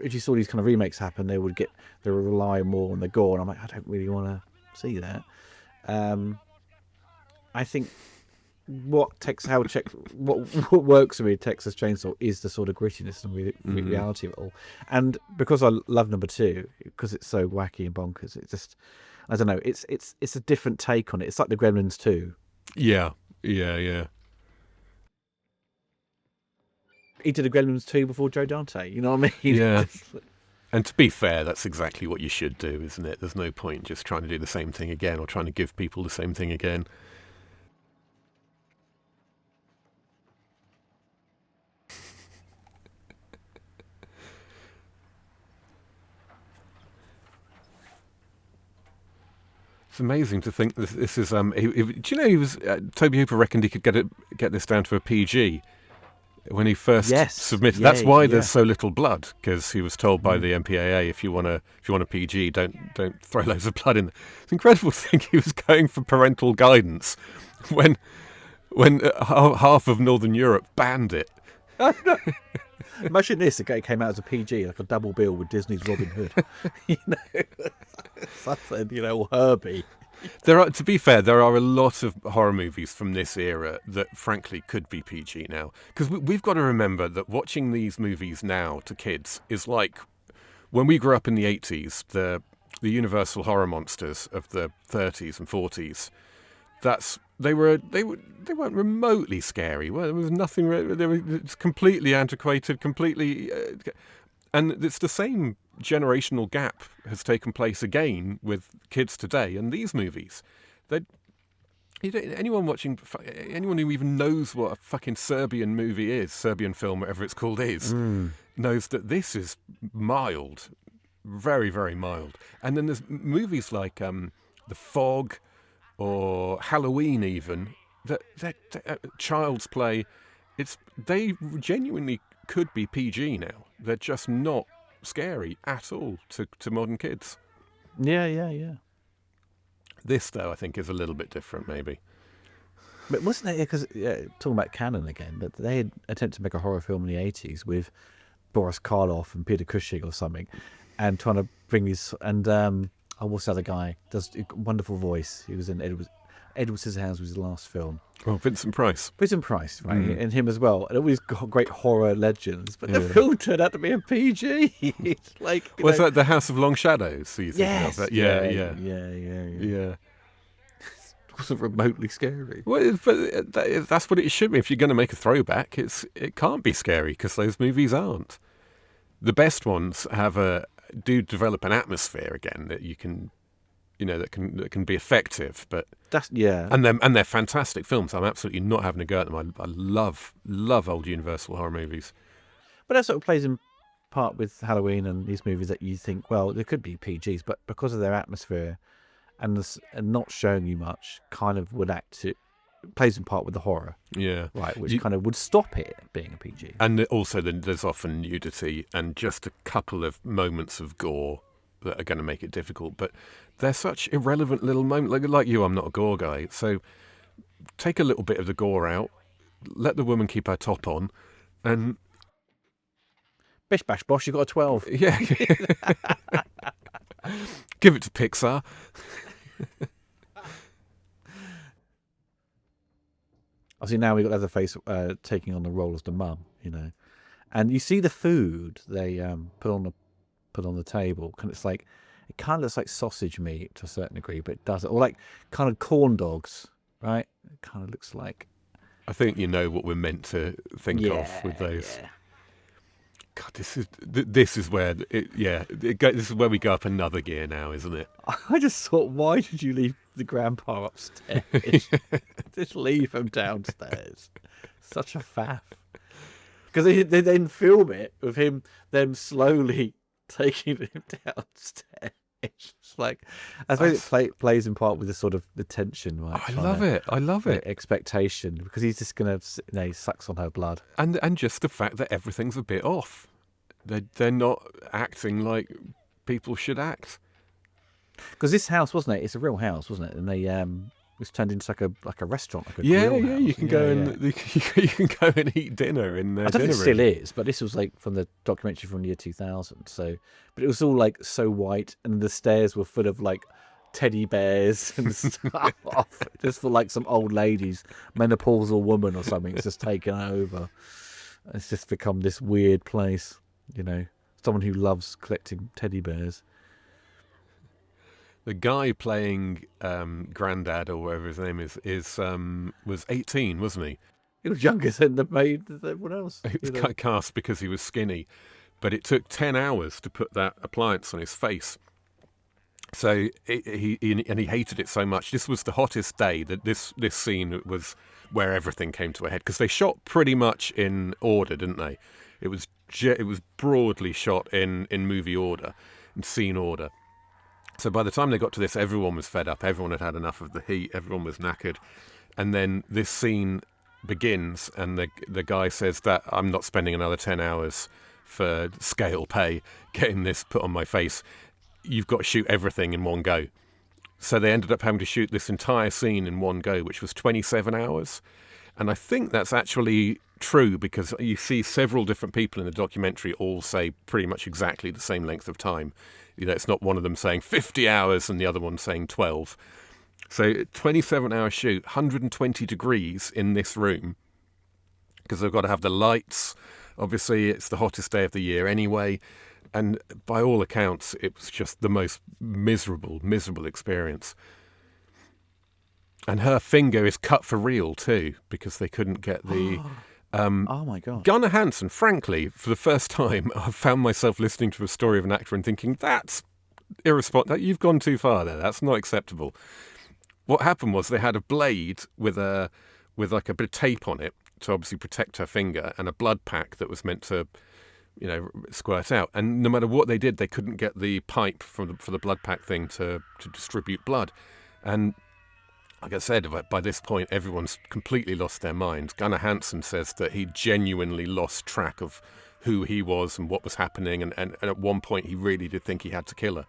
[SPEAKER 1] if you saw these kind of remakes happen, they would rely more on the gore, and I'm like, I don't really want to see that. I think what works for me, Texas Chainsaw, is the sort of grittiness and reality of it all. And because I love number 2, because it's so wacky and bonkers, it's just, I don't know, it's a different take on it. It's like the Gremlins 2.
[SPEAKER 2] Yeah.
[SPEAKER 1] He did a Gremlins 2 before Joe Dante, you know what I mean?
[SPEAKER 2] Yeah. And to be fair, that's exactly what you should do, isn't it? There's no point just trying to do the same thing again, or trying to give people the same thing again. It's amazing to think this is. Do you know he was? Toby Hooper reckoned he could get this down to a PG when he first submitted. That's why there's so little blood, because he was told by the MPAA, if you want a PG, don't throw loads of blood in. It's incredible to think he was going for parental guidance when half of Northern Europe banned it.
[SPEAKER 1] Imagine this, it came out as a PG, like a double bill with Disney's Robin Hood. You know, something, you know, or Herbie.
[SPEAKER 2] To be fair, there are a lot of horror movies from this era that frankly could be PG now. Because we've got to remember that watching these movies now to kids is like when we grew up in the 80s, the Universal horror monsters of the 30s and 40s. They weren't remotely scary. Well, there was nothing. It's completely antiquated, completely, and it's the same generational gap has taken place again with kids today and these movies. Anyone who even knows what a fucking Serbian movie is, Serbian film, whatever it's called knows that this is mild, very, very mild. And then there's movies like The Fog, or Halloween, even that Child's Play. They genuinely could be PG now. They're just not scary at all to modern kids.
[SPEAKER 1] Yeah.
[SPEAKER 2] This, though, I think is a little bit different, maybe.
[SPEAKER 1] But wasn't it because talking about canon again? That they had attempted to make a horror film in the 80s with Boris Karloff and Peter Cushing or something, and trying to bring these what's the other guy? Does a wonderful voice. He was in Edward Scissorhands was his last film.
[SPEAKER 2] Oh, Vincent Price, right?
[SPEAKER 1] And him as well. And always got great horror legends. But the film turned out to be a PG. It's like,
[SPEAKER 2] was that The House of Long Shadows?
[SPEAKER 1] Yes.
[SPEAKER 2] Yeah.
[SPEAKER 1] It wasn't remotely scary.
[SPEAKER 2] Well, but that's what it should be. If you're going to make a throwback, it can't be scary because those movies aren't. The best ones have do develop an atmosphere again that you can, that can be effective. But
[SPEAKER 1] That's yeah.
[SPEAKER 2] and they're fantastic films. I'm absolutely not having a go at them. I love old Universal horror movies.
[SPEAKER 1] But that sort of plays in part with Halloween and these movies that you think, well, there could be PGs, but because of their atmosphere and not showing you much, kind of plays in part with the horror.
[SPEAKER 2] Yeah.
[SPEAKER 1] Right, which kind of would stop it being a PG.
[SPEAKER 2] And also there's often nudity and just a couple of moments of gore that are going to make it difficult. But they're such irrelevant little moments. Like you, I'm not a gore guy. So take a little bit of the gore out, let the woman keep her top on, and...
[SPEAKER 1] Bish bash bosh, you got a 12.
[SPEAKER 2] Yeah. Give it to Pixar.
[SPEAKER 1] Obviously now we've got Leatherface taking on the role as the mum, and you see the food they put on the table, and it's like it kind of looks like sausage meat to a certain degree, but it doesn't, or like kind of corn dogs, right? It kind of looks like.
[SPEAKER 2] I think you know what we're meant to think of with those.
[SPEAKER 1] Yeah.
[SPEAKER 2] God, this is where this is where we go up another gear now, isn't it?
[SPEAKER 1] I just thought, why did you leave the grandpa upstairs? Just leave him downstairs. Such a faff. Because they then film it with them slowly taking him downstairs. It's like, I suppose it plays in part with the sort of the tension, right?
[SPEAKER 2] I love it.
[SPEAKER 1] Expectation, because he's just gonna, he sucks on her blood,
[SPEAKER 2] and just the fact that everything's a bit off. They're not acting like people should act.
[SPEAKER 1] Because this house, wasn't it? It's a real house, wasn't it? And they it was turned into like a restaurant, like a grill house.
[SPEAKER 2] You can go you can go and eat dinner in there.
[SPEAKER 1] I don't think it still is, but this was like from the documentary from the year 2000. So, but it was all like so white, and the stairs were full of like teddy bears and stuff. Just for like some old ladies, menopausal woman or something. It's just taken over. It's just become this weird place. Someone who loves collecting teddy bears.
[SPEAKER 2] The guy playing Grandad, or whatever his name is was 18, wasn't he?
[SPEAKER 1] He was younger than the maid than everyone else.
[SPEAKER 2] He was cast because he was skinny, but it took 10 hours to put that appliance on his face. So he hated it so much. This was the hottest day. That this scene was where everything came to a head, because they shot pretty much in order, didn't they? It was broadly shot in movie order, in scene order. So by the time they got to this, everyone was fed up. Everyone had enough of the heat. Everyone was knackered. And then this scene begins, and the guy says that I'm not spending another 10 hours for scale pay getting this put on my face. You've got to shoot everything in one go. So they ended up having to shoot this entire scene in one go, which was 27 hours. And I think that's actually true, because you see several different people in the documentary all say pretty much exactly the same length of time. It's not one of them saying 50 hours and the other one saying 12. So 27-hour shoot, 120 degrees in this room, because they've got to have the lights. Obviously, it's the hottest day of the year anyway. And by all accounts, it was just the most miserable experience. And her finger is cut for real too, because they couldn't get the...
[SPEAKER 1] oh my God.
[SPEAKER 2] Gunnar Hansen, frankly, for the first time, I've found myself listening to a story of an actor and thinking, that's irresponsible. You've gone too far there. That's not acceptable. What happened was they had a blade with like a bit of tape on it to obviously protect her finger, and a blood pack that was meant to, squirt out. And no matter what they did, they couldn't get the pipe for the blood pack thing to distribute blood. And like I said, by this point, everyone's completely lost their minds. Gunnar Hansen says that he genuinely lost track of who he was and what was happening. And at one point, he really did think he had to kill her.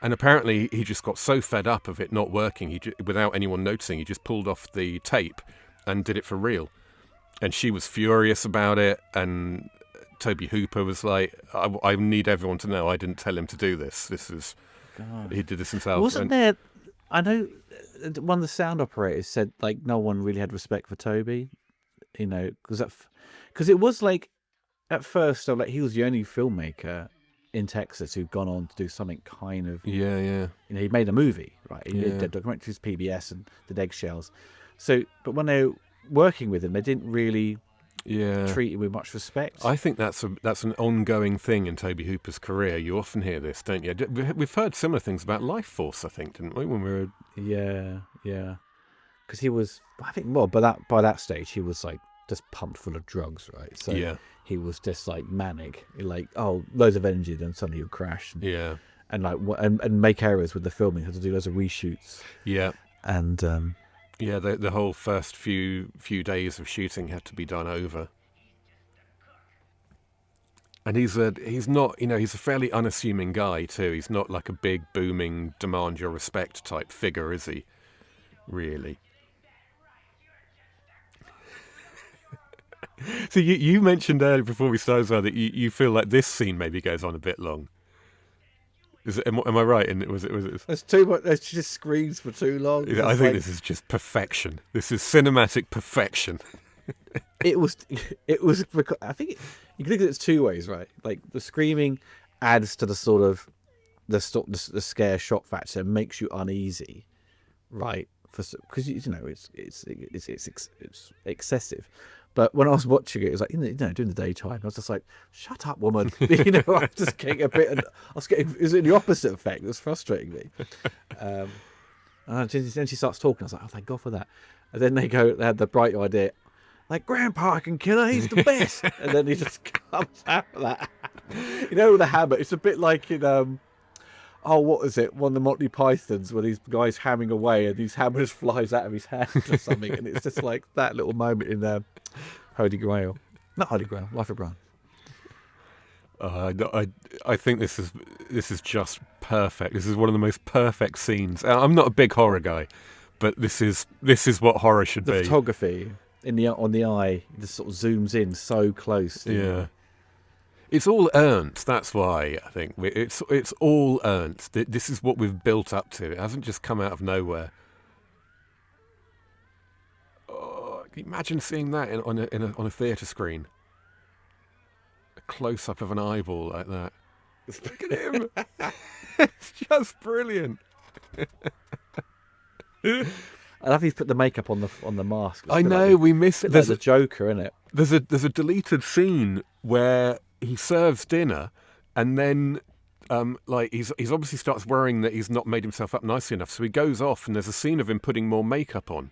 [SPEAKER 2] And apparently, he just got so fed up of it not working, without anyone noticing, he just pulled off the tape and did it for real. And she was furious about it. And Toby Hooper was like, I need everyone to know I didn't tell him to do this. He did this himself.
[SPEAKER 1] Wasn't there... I know one of the sound operators said like no one really had respect for Toby, because it was like at first, so like he was the only filmmaker in Texas who'd gone on to do something kind of
[SPEAKER 2] yeah.
[SPEAKER 1] He made a movie, right? He did documentaries, PBS, and did Eggshells. So, but when they were working with him, they didn't really
[SPEAKER 2] Yeah.
[SPEAKER 1] treated with much respect.
[SPEAKER 2] I think that's an ongoing thing in Toby Hooper's career. You often hear this, don't you? We've heard similar things about Life Force, I think, didn't we? When we were
[SPEAKER 1] Yeah. Because he was, I think, well, by that stage, he was like just pumped full of drugs, right? So
[SPEAKER 2] yeah,
[SPEAKER 1] he was just like manic, like, oh, loads of energy, then suddenly he'll crash.
[SPEAKER 2] yeah,
[SPEAKER 1] And like and make errors with the filming, had to do loads of reshoots.
[SPEAKER 2] yeah,
[SPEAKER 1] And
[SPEAKER 2] yeah. The whole first few days of shooting had to be done over. And he's not, he's a fairly unassuming guy too. He's not like a big booming demand your respect type figure, is he? Really. So you mentioned earlier before we started as well that you feel like this scene maybe goes on a bit long. Am I right? And was it?
[SPEAKER 1] there's too much. There's just screams for too long.
[SPEAKER 2] I think this is just perfection. This is cinematic perfection.
[SPEAKER 1] It was. I think you can look at it 2 ways, right? Like the screaming adds to the sort of the scare shock factor, and makes you uneasy, right? Because it's excessive. But when I was watching it was like, during the daytime, I was just like, shut up, woman. I was just getting a bit, it was the opposite effect. It was frustrating me. And then she starts talking. I was like, oh, thank God for that. And then they had the bright idea, like, Grandpa can kill her, he's the best. And then he just comes out of that. With the hammer. It's a bit like in, what is it? One of the Monty Pythons where these guys hammering away and these hammers flies out of his hand or something. And it's just like that little moment in Holy Grail. Not Holy Grail, Life of Brian.
[SPEAKER 2] I think this is just perfect. This is one of the most perfect scenes. I'm not a big horror guy, but this is what horror should be.
[SPEAKER 1] The photography on the eye just sort of zooms in so close.
[SPEAKER 2] Yeah. It's all earned. That's why I think it's all earned. This is what we've built up to. It hasn't just come out of nowhere. Oh, can you imagine seeing that on a theatre screen? A close up of an eyeball like that. Look at him. It's just brilliant.
[SPEAKER 1] I love he's put the makeup on the mask.
[SPEAKER 2] I know, we miss it.
[SPEAKER 1] There's a Joker in it.
[SPEAKER 2] There's a deleted scene where he serves dinner, and then he's obviously starts worrying that he's not made himself up nicely enough, so he goes off, and there's a scene of him putting more makeup on.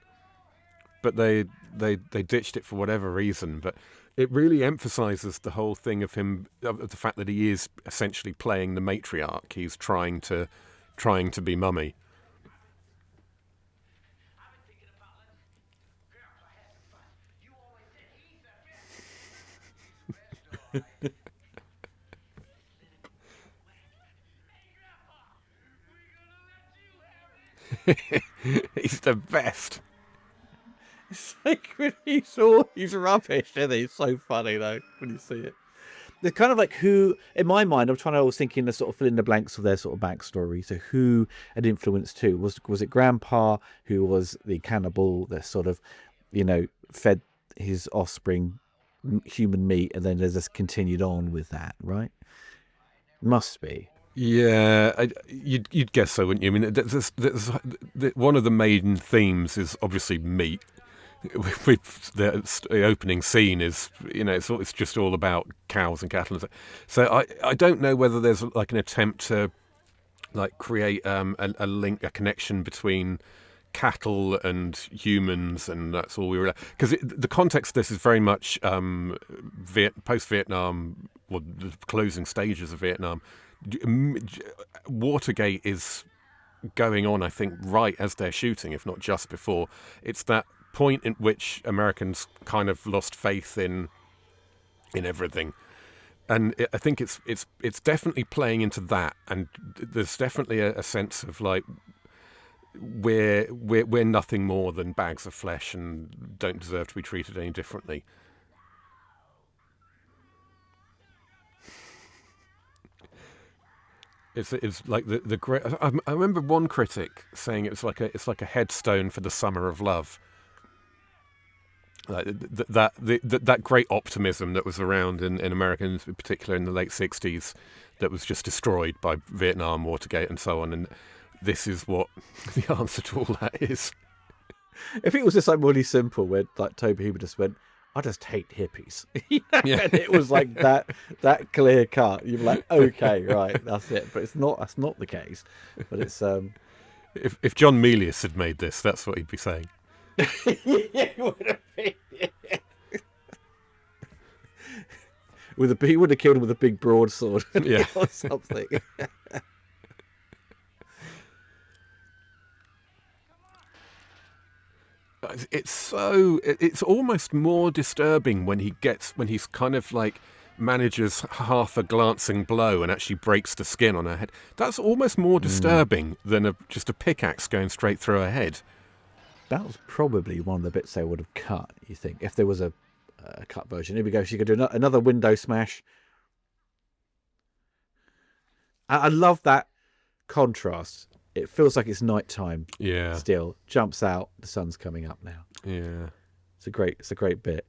[SPEAKER 2] But they ditched it for whatever reason. But it really emphasises the whole thing of the fact that he is essentially playing the matriarch. He's trying to be Mummy. He's the best.
[SPEAKER 1] It's like when he's rubbish, isn't he? It's so funny though when you see it. They're kind of like who, in my mind, I was thinking the sort of fill in the blanks of their sort of backstory. So who had influenced who? Was it Grandpa who was the cannibal that sort of, fed his offspring human meat, and then they just continued on with that, right? Must be.
[SPEAKER 2] Yeah, you'd guess so, wouldn't you? I mean, one of the main themes is obviously meat. The opening scene is, it's just all about cows and cattle. So I don't know whether there's like an attempt to like create a link, a connection between cattle and humans, and that's all we were. Because the context of this is very much post-Vietnam, or the closing stages of Vietnam. Watergate is going on, I think, right as they're shooting, if not just before. It's that point in which Americans kind of lost faith in everything, and I think it's definitely playing into that. And there's definitely a sense of like we're nothing more than bags of flesh and don't deserve to be treated any differently. It's like the great. I remember one critic saying it's like a headstone for the summer of love. Like that great optimism that was around in America, in particular in the late '60s, that was just destroyed by Vietnam, Watergate, and so on. And this is what the answer to all that is.
[SPEAKER 1] If it was just like really simple, where like Toby Hooper just went, I just hate hippies.
[SPEAKER 2] Yeah.
[SPEAKER 1] And it was like that clear cut. You're like, okay, right, that's it. But that's not the case. But it's
[SPEAKER 2] If John Milius had made this, that's what he'd be saying.
[SPEAKER 1] yeah, it would have been. He would have killed him with a big broadsword,
[SPEAKER 2] Yeah.
[SPEAKER 1] or something.
[SPEAKER 2] It's almost more disturbing when he's kind of like manages half a glancing blow and actually breaks the skin on her head. That's almost more disturbing than just a pickaxe going straight through her head.
[SPEAKER 1] That was probably one of the bits they would have cut, you think, if there was a cut version. Here we go. She could do another window smash. I love that contrast. It feels like it's nighttime.
[SPEAKER 2] Yeah.
[SPEAKER 1] Still jumps out. The sun's coming up now.
[SPEAKER 2] Yeah.
[SPEAKER 1] It's a great bit.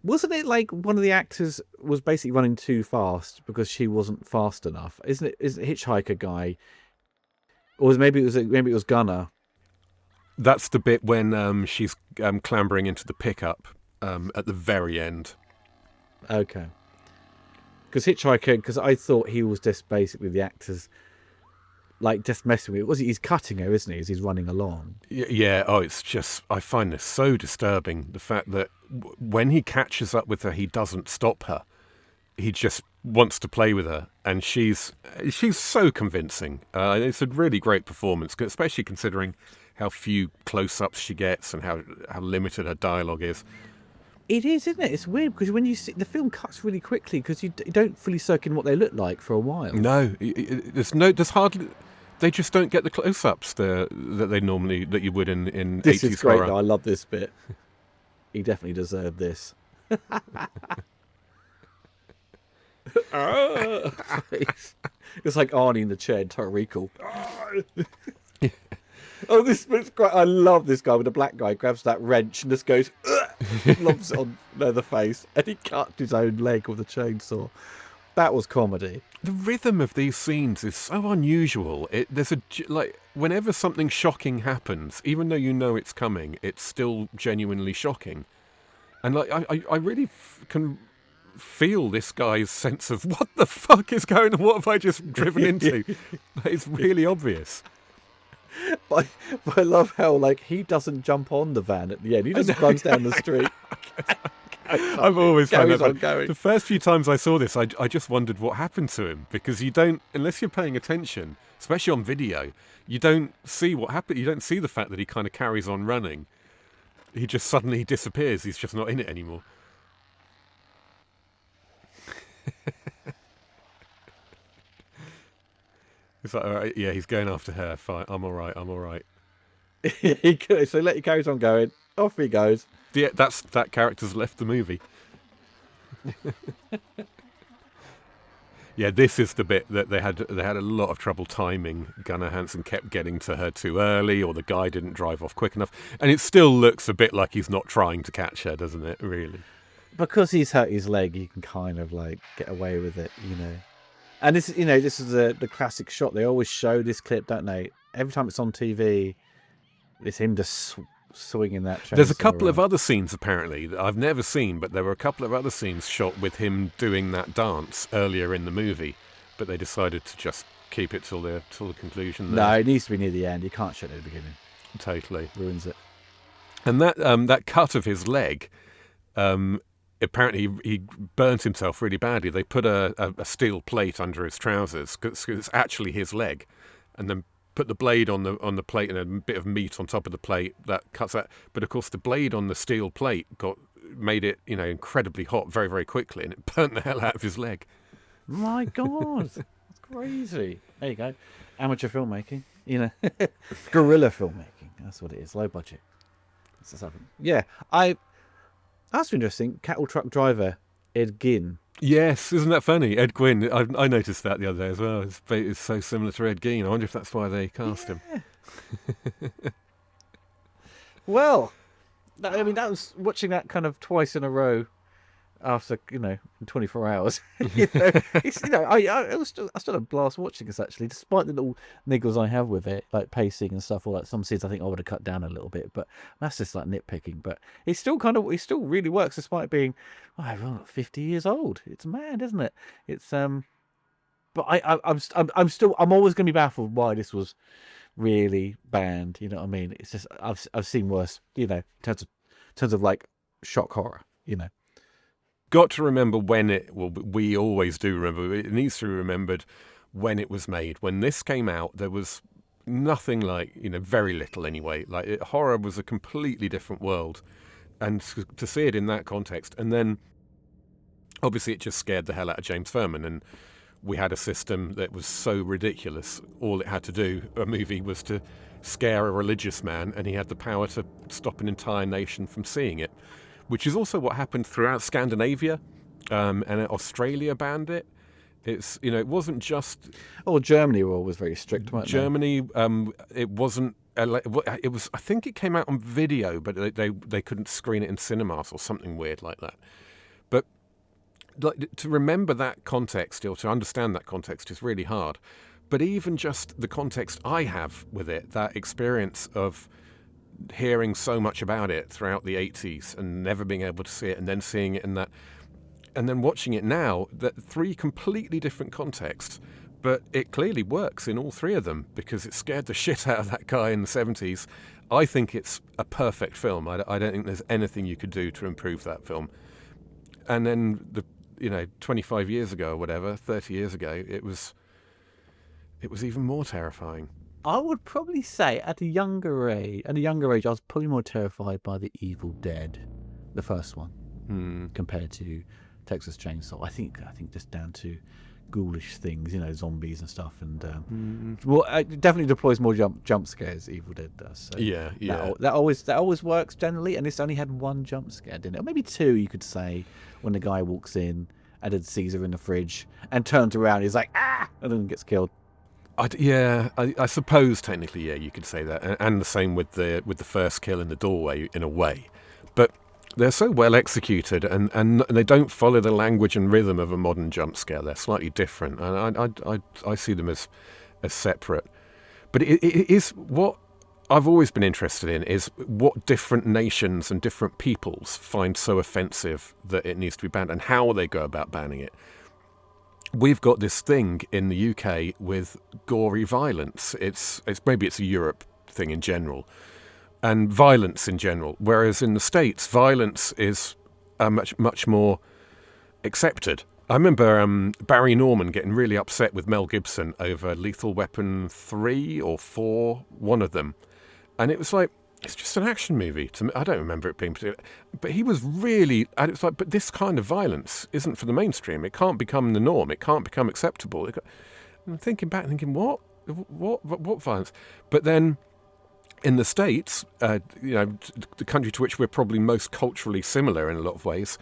[SPEAKER 1] Wasn't it like one of the actors was basically running too fast because she wasn't fast enough? Isn't it? Is it Hitchhiker guy? Or maybe it was Gunner.
[SPEAKER 2] That's the bit when she's clambering into the pickup at the very end.
[SPEAKER 1] Okay. Because I thought he was just basically the actor's, like, just messing with it. He's cutting her, isn't he, as he's running along?
[SPEAKER 2] Yeah, it's just, I find this so disturbing, the fact that when he catches up with her, he doesn't stop her. He just wants to play with her, and she's so convincing. It's a really great performance, especially considering how few close-ups she gets and how limited her dialogue is.
[SPEAKER 1] It is, isn't it? It's weird because when you see the film cuts really quickly because you don't fully soak in what they look like for a while.
[SPEAKER 2] No, there's hardly. They just don't get the close-ups that you would in
[SPEAKER 1] This
[SPEAKER 2] 80s
[SPEAKER 1] is great,
[SPEAKER 2] horror.
[SPEAKER 1] though. I love this bit. He definitely deserved this. It's like Arnie in the chair in Total Recall. Oh, this bit's great. I love this guy when the black guy grabs that wrench and just goes, lobs it on the face, and he cut his own leg with a chainsaw. That was comedy.
[SPEAKER 2] The rhythm of these scenes is so unusual. Whenever something shocking happens, even though you know it's coming, it's still genuinely shocking. And I really can feel this guy's sense of what the fuck is going on? What have I just driven into? It's really obvious.
[SPEAKER 1] But I love how he doesn't jump on the van at the end. He just runs down the street.
[SPEAKER 2] I've always found that
[SPEAKER 1] going.
[SPEAKER 2] The first few times I saw this, I just wondered what happened to him, because you don't, unless you're paying attention, especially on video, you don't see what happened. You don't see the fact that he kind of carries on running. He just suddenly disappears. He's just not in it anymore. It's like, all right, yeah, he's going after her. Fine, I'm all right.
[SPEAKER 1] He could, so he carries on going. Off he goes.
[SPEAKER 2] Yeah, that character's left the movie. Yeah, this is the bit that they had a lot of trouble timing. Gunnar Hansen kept getting to her too early, or the guy didn't drive off quick enough, and it still looks a bit like he's not trying to catch her, doesn't it? Really,
[SPEAKER 1] because he's hurt his leg, you can kind of get away with it, And this is the classic shot. They always show this clip, don't they? Every time it's on TV, it's him just swinging that chainsaw.
[SPEAKER 2] There's a couple
[SPEAKER 1] around.
[SPEAKER 2] of other scenes, apparently, that I've never seen, but there were a couple of other scenes shot with him doing that dance earlier in the movie, but they decided to just keep it till the conclusion there.
[SPEAKER 1] No, it needs to be near the end. You can't show it at the beginning.
[SPEAKER 2] Totally.
[SPEAKER 1] Ruins it.
[SPEAKER 2] And that cut of his leg, apparently he burnt himself really badly. They put a steel plate under his trousers, because it's actually his leg, and then put the blade on the plate and a bit of meat on top of the plate that cuts that. But of course, the blade on the steel plate made it incredibly hot very, very quickly, and it burnt the hell out of his leg.
[SPEAKER 1] My God, that's crazy. There you go, amateur filmmaking. Guerrilla filmmaking. That's what it is. Low budget. Yeah, that's interesting. Cattle truck driver Ed Gein.
[SPEAKER 2] Yes, isn't that funny? Ed Gwynn. I noticed that the other day as well. It's so similar to Ed Gein. I wonder if that's why they cast him.
[SPEAKER 1] Well, that was watching that kind of twice in a row. after in 24 hours. It's I still had a blast watching this actually, despite the little niggles I have with it, like pacing and stuff. All that some scenes I think I would have cut down a little bit, but that's just like nitpicking. But it still really works despite being 50 years old. It's mad, isn't it? It's but I'm always going to be baffled why this was really banned. You know what I mean? It's just I've seen worse. In terms of like shock horror.
[SPEAKER 2] Got to remember we always do remember, it needs to be remembered when it was made. When this came out, there was nothing like, very little anyway. Like horror was a completely different world. And to see it in that context, and then obviously it just scared the hell out of James Furman. And we had a system that was so ridiculous. All it had to do, a movie, was to scare a religious man, and he had the power to stop an entire nation from seeing it. Which is also what happened throughout Scandinavia, and Australia banned it. It's it wasn't just.
[SPEAKER 1] Oh, Germany were always very strict, weren't they?
[SPEAKER 2] Germany, it wasn't. It was. I think it came out on video, but they couldn't screen it in cinemas or something weird like that. But to remember that context or to understand that context is really hard. But even just the context I have with it, that experience of hearing so much about it throughout the 80s and never being able to see it, and then seeing it in that, and then watching it now, that three completely different contexts, but it clearly works in all three of them because it scared the shit out of that guy in the 70s. I think it's a perfect film. I don't think there's anything you could do to improve that film. And then 25 years ago or whatever, 30 years ago, it was even more terrifying.
[SPEAKER 1] I would probably say at a younger age, I was probably more terrified by The Evil Dead, the first one, compared to Texas Chain Saw. I think just down to ghoulish things, zombies and stuff, and well, it definitely deploys more jump scares. Evil Dead does. So
[SPEAKER 2] yeah.
[SPEAKER 1] That always works generally, and this only had one jump scare, didn't it? Or maybe two, you could say, when the guy walks in and then sees her in the fridge and turns around, he's like and then gets killed.
[SPEAKER 2] I suppose technically, you could say that, and the same with the first kill in the doorway in a way, but they're so well executed, and they don't follow the language and rhythm of a modern jump scare. They're slightly different, and I see them as separate. But it is what I've always been interested in, is what different nations and different peoples find so offensive that it needs to be banned, and how they go about banning it. We've got this thing in the UK with gory violence. It's maybe it's a Europe thing in general, and violence in general. Whereas in the States, violence is much more accepted. I remember Barry Norman getting really upset with Mel Gibson over Lethal Weapon 3 or 4, one of them, and it was like, it's just an action movie. To me, I don't remember it being particular. But he was really, and it's like, but this kind of violence isn't for the mainstream. It can't become the norm. It can't become acceptable. I'm thinking back, what violence? But then, in the States, the country to which we're probably most culturally similar in a lot of ways,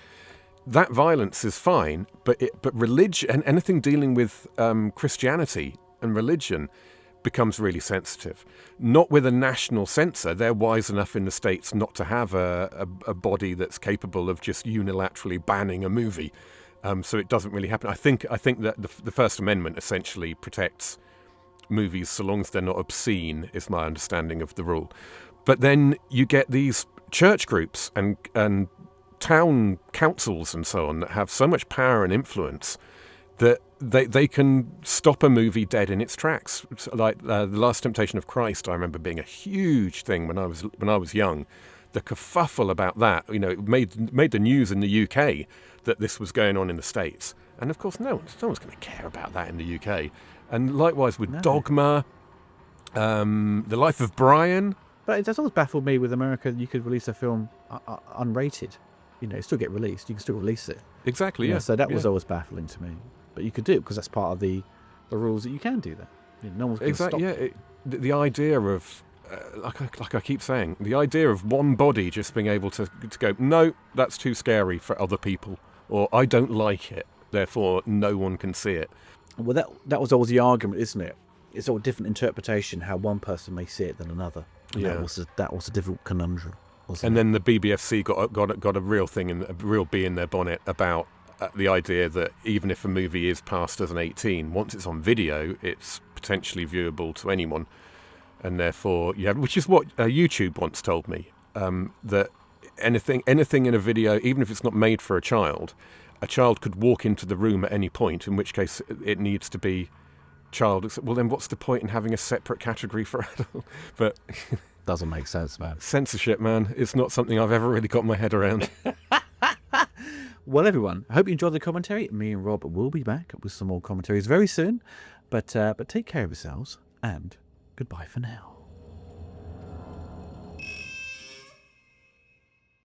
[SPEAKER 2] that violence is fine. But religion and anything dealing with Christianity and religion becomes really sensitive. Not with a national censor. They're wise enough in the States not to have a body that's capable of just unilaterally banning a movie. So it doesn't really happen. I think that the First Amendment essentially protects movies so long as they're not obscene, is my understanding of the rule. But then you get these church groups and town councils and so on that have so much power and influence that they can stop a movie dead in its tracks. Like The Last Temptation of Christ, I remember being a huge thing when I was young. The kerfuffle about that, it made the news in the UK that this was going on in the States. And of course, no one's going to care about that in the UK. And likewise with Dogma, The Life of Brian.
[SPEAKER 1] But it has always baffled me with America that you could release a film unrated. It still get released. You can still release it.
[SPEAKER 2] Exactly, yeah.
[SPEAKER 1] So that was always baffling to me. But you could do it because that's part of the rules that you can do that. No one's going to stop.
[SPEAKER 2] Yeah, the idea of, like I keep saying, the idea of one body just being able to go, no, that's too scary for other people, or I don't like it, therefore no one can see it.
[SPEAKER 1] Well, that was always the argument, isn't it? It's all different interpretation how one person may see it than another. And that was a difficult conundrum. wasn't
[SPEAKER 2] And
[SPEAKER 1] it?
[SPEAKER 2] then the BBFC got a real thing, a real bee in their bonnet about the idea that even if a movie is passed as an 18, once it's on video, it's potentially viewable to anyone, and therefore which is what YouTube once told me, that anything in a video, even if it's not made for a child could walk into the room at any point, in which case it needs to be child. Well, then what's the point in having a separate category for adult? But
[SPEAKER 1] Doesn't make sense, man.
[SPEAKER 2] censorship, man, it's not something I've ever really got my head around.
[SPEAKER 1] Well, everyone, I hope you enjoyed the commentary. Me and Rob will be back with some more commentaries very soon. But take care of yourselves, and goodbye for now.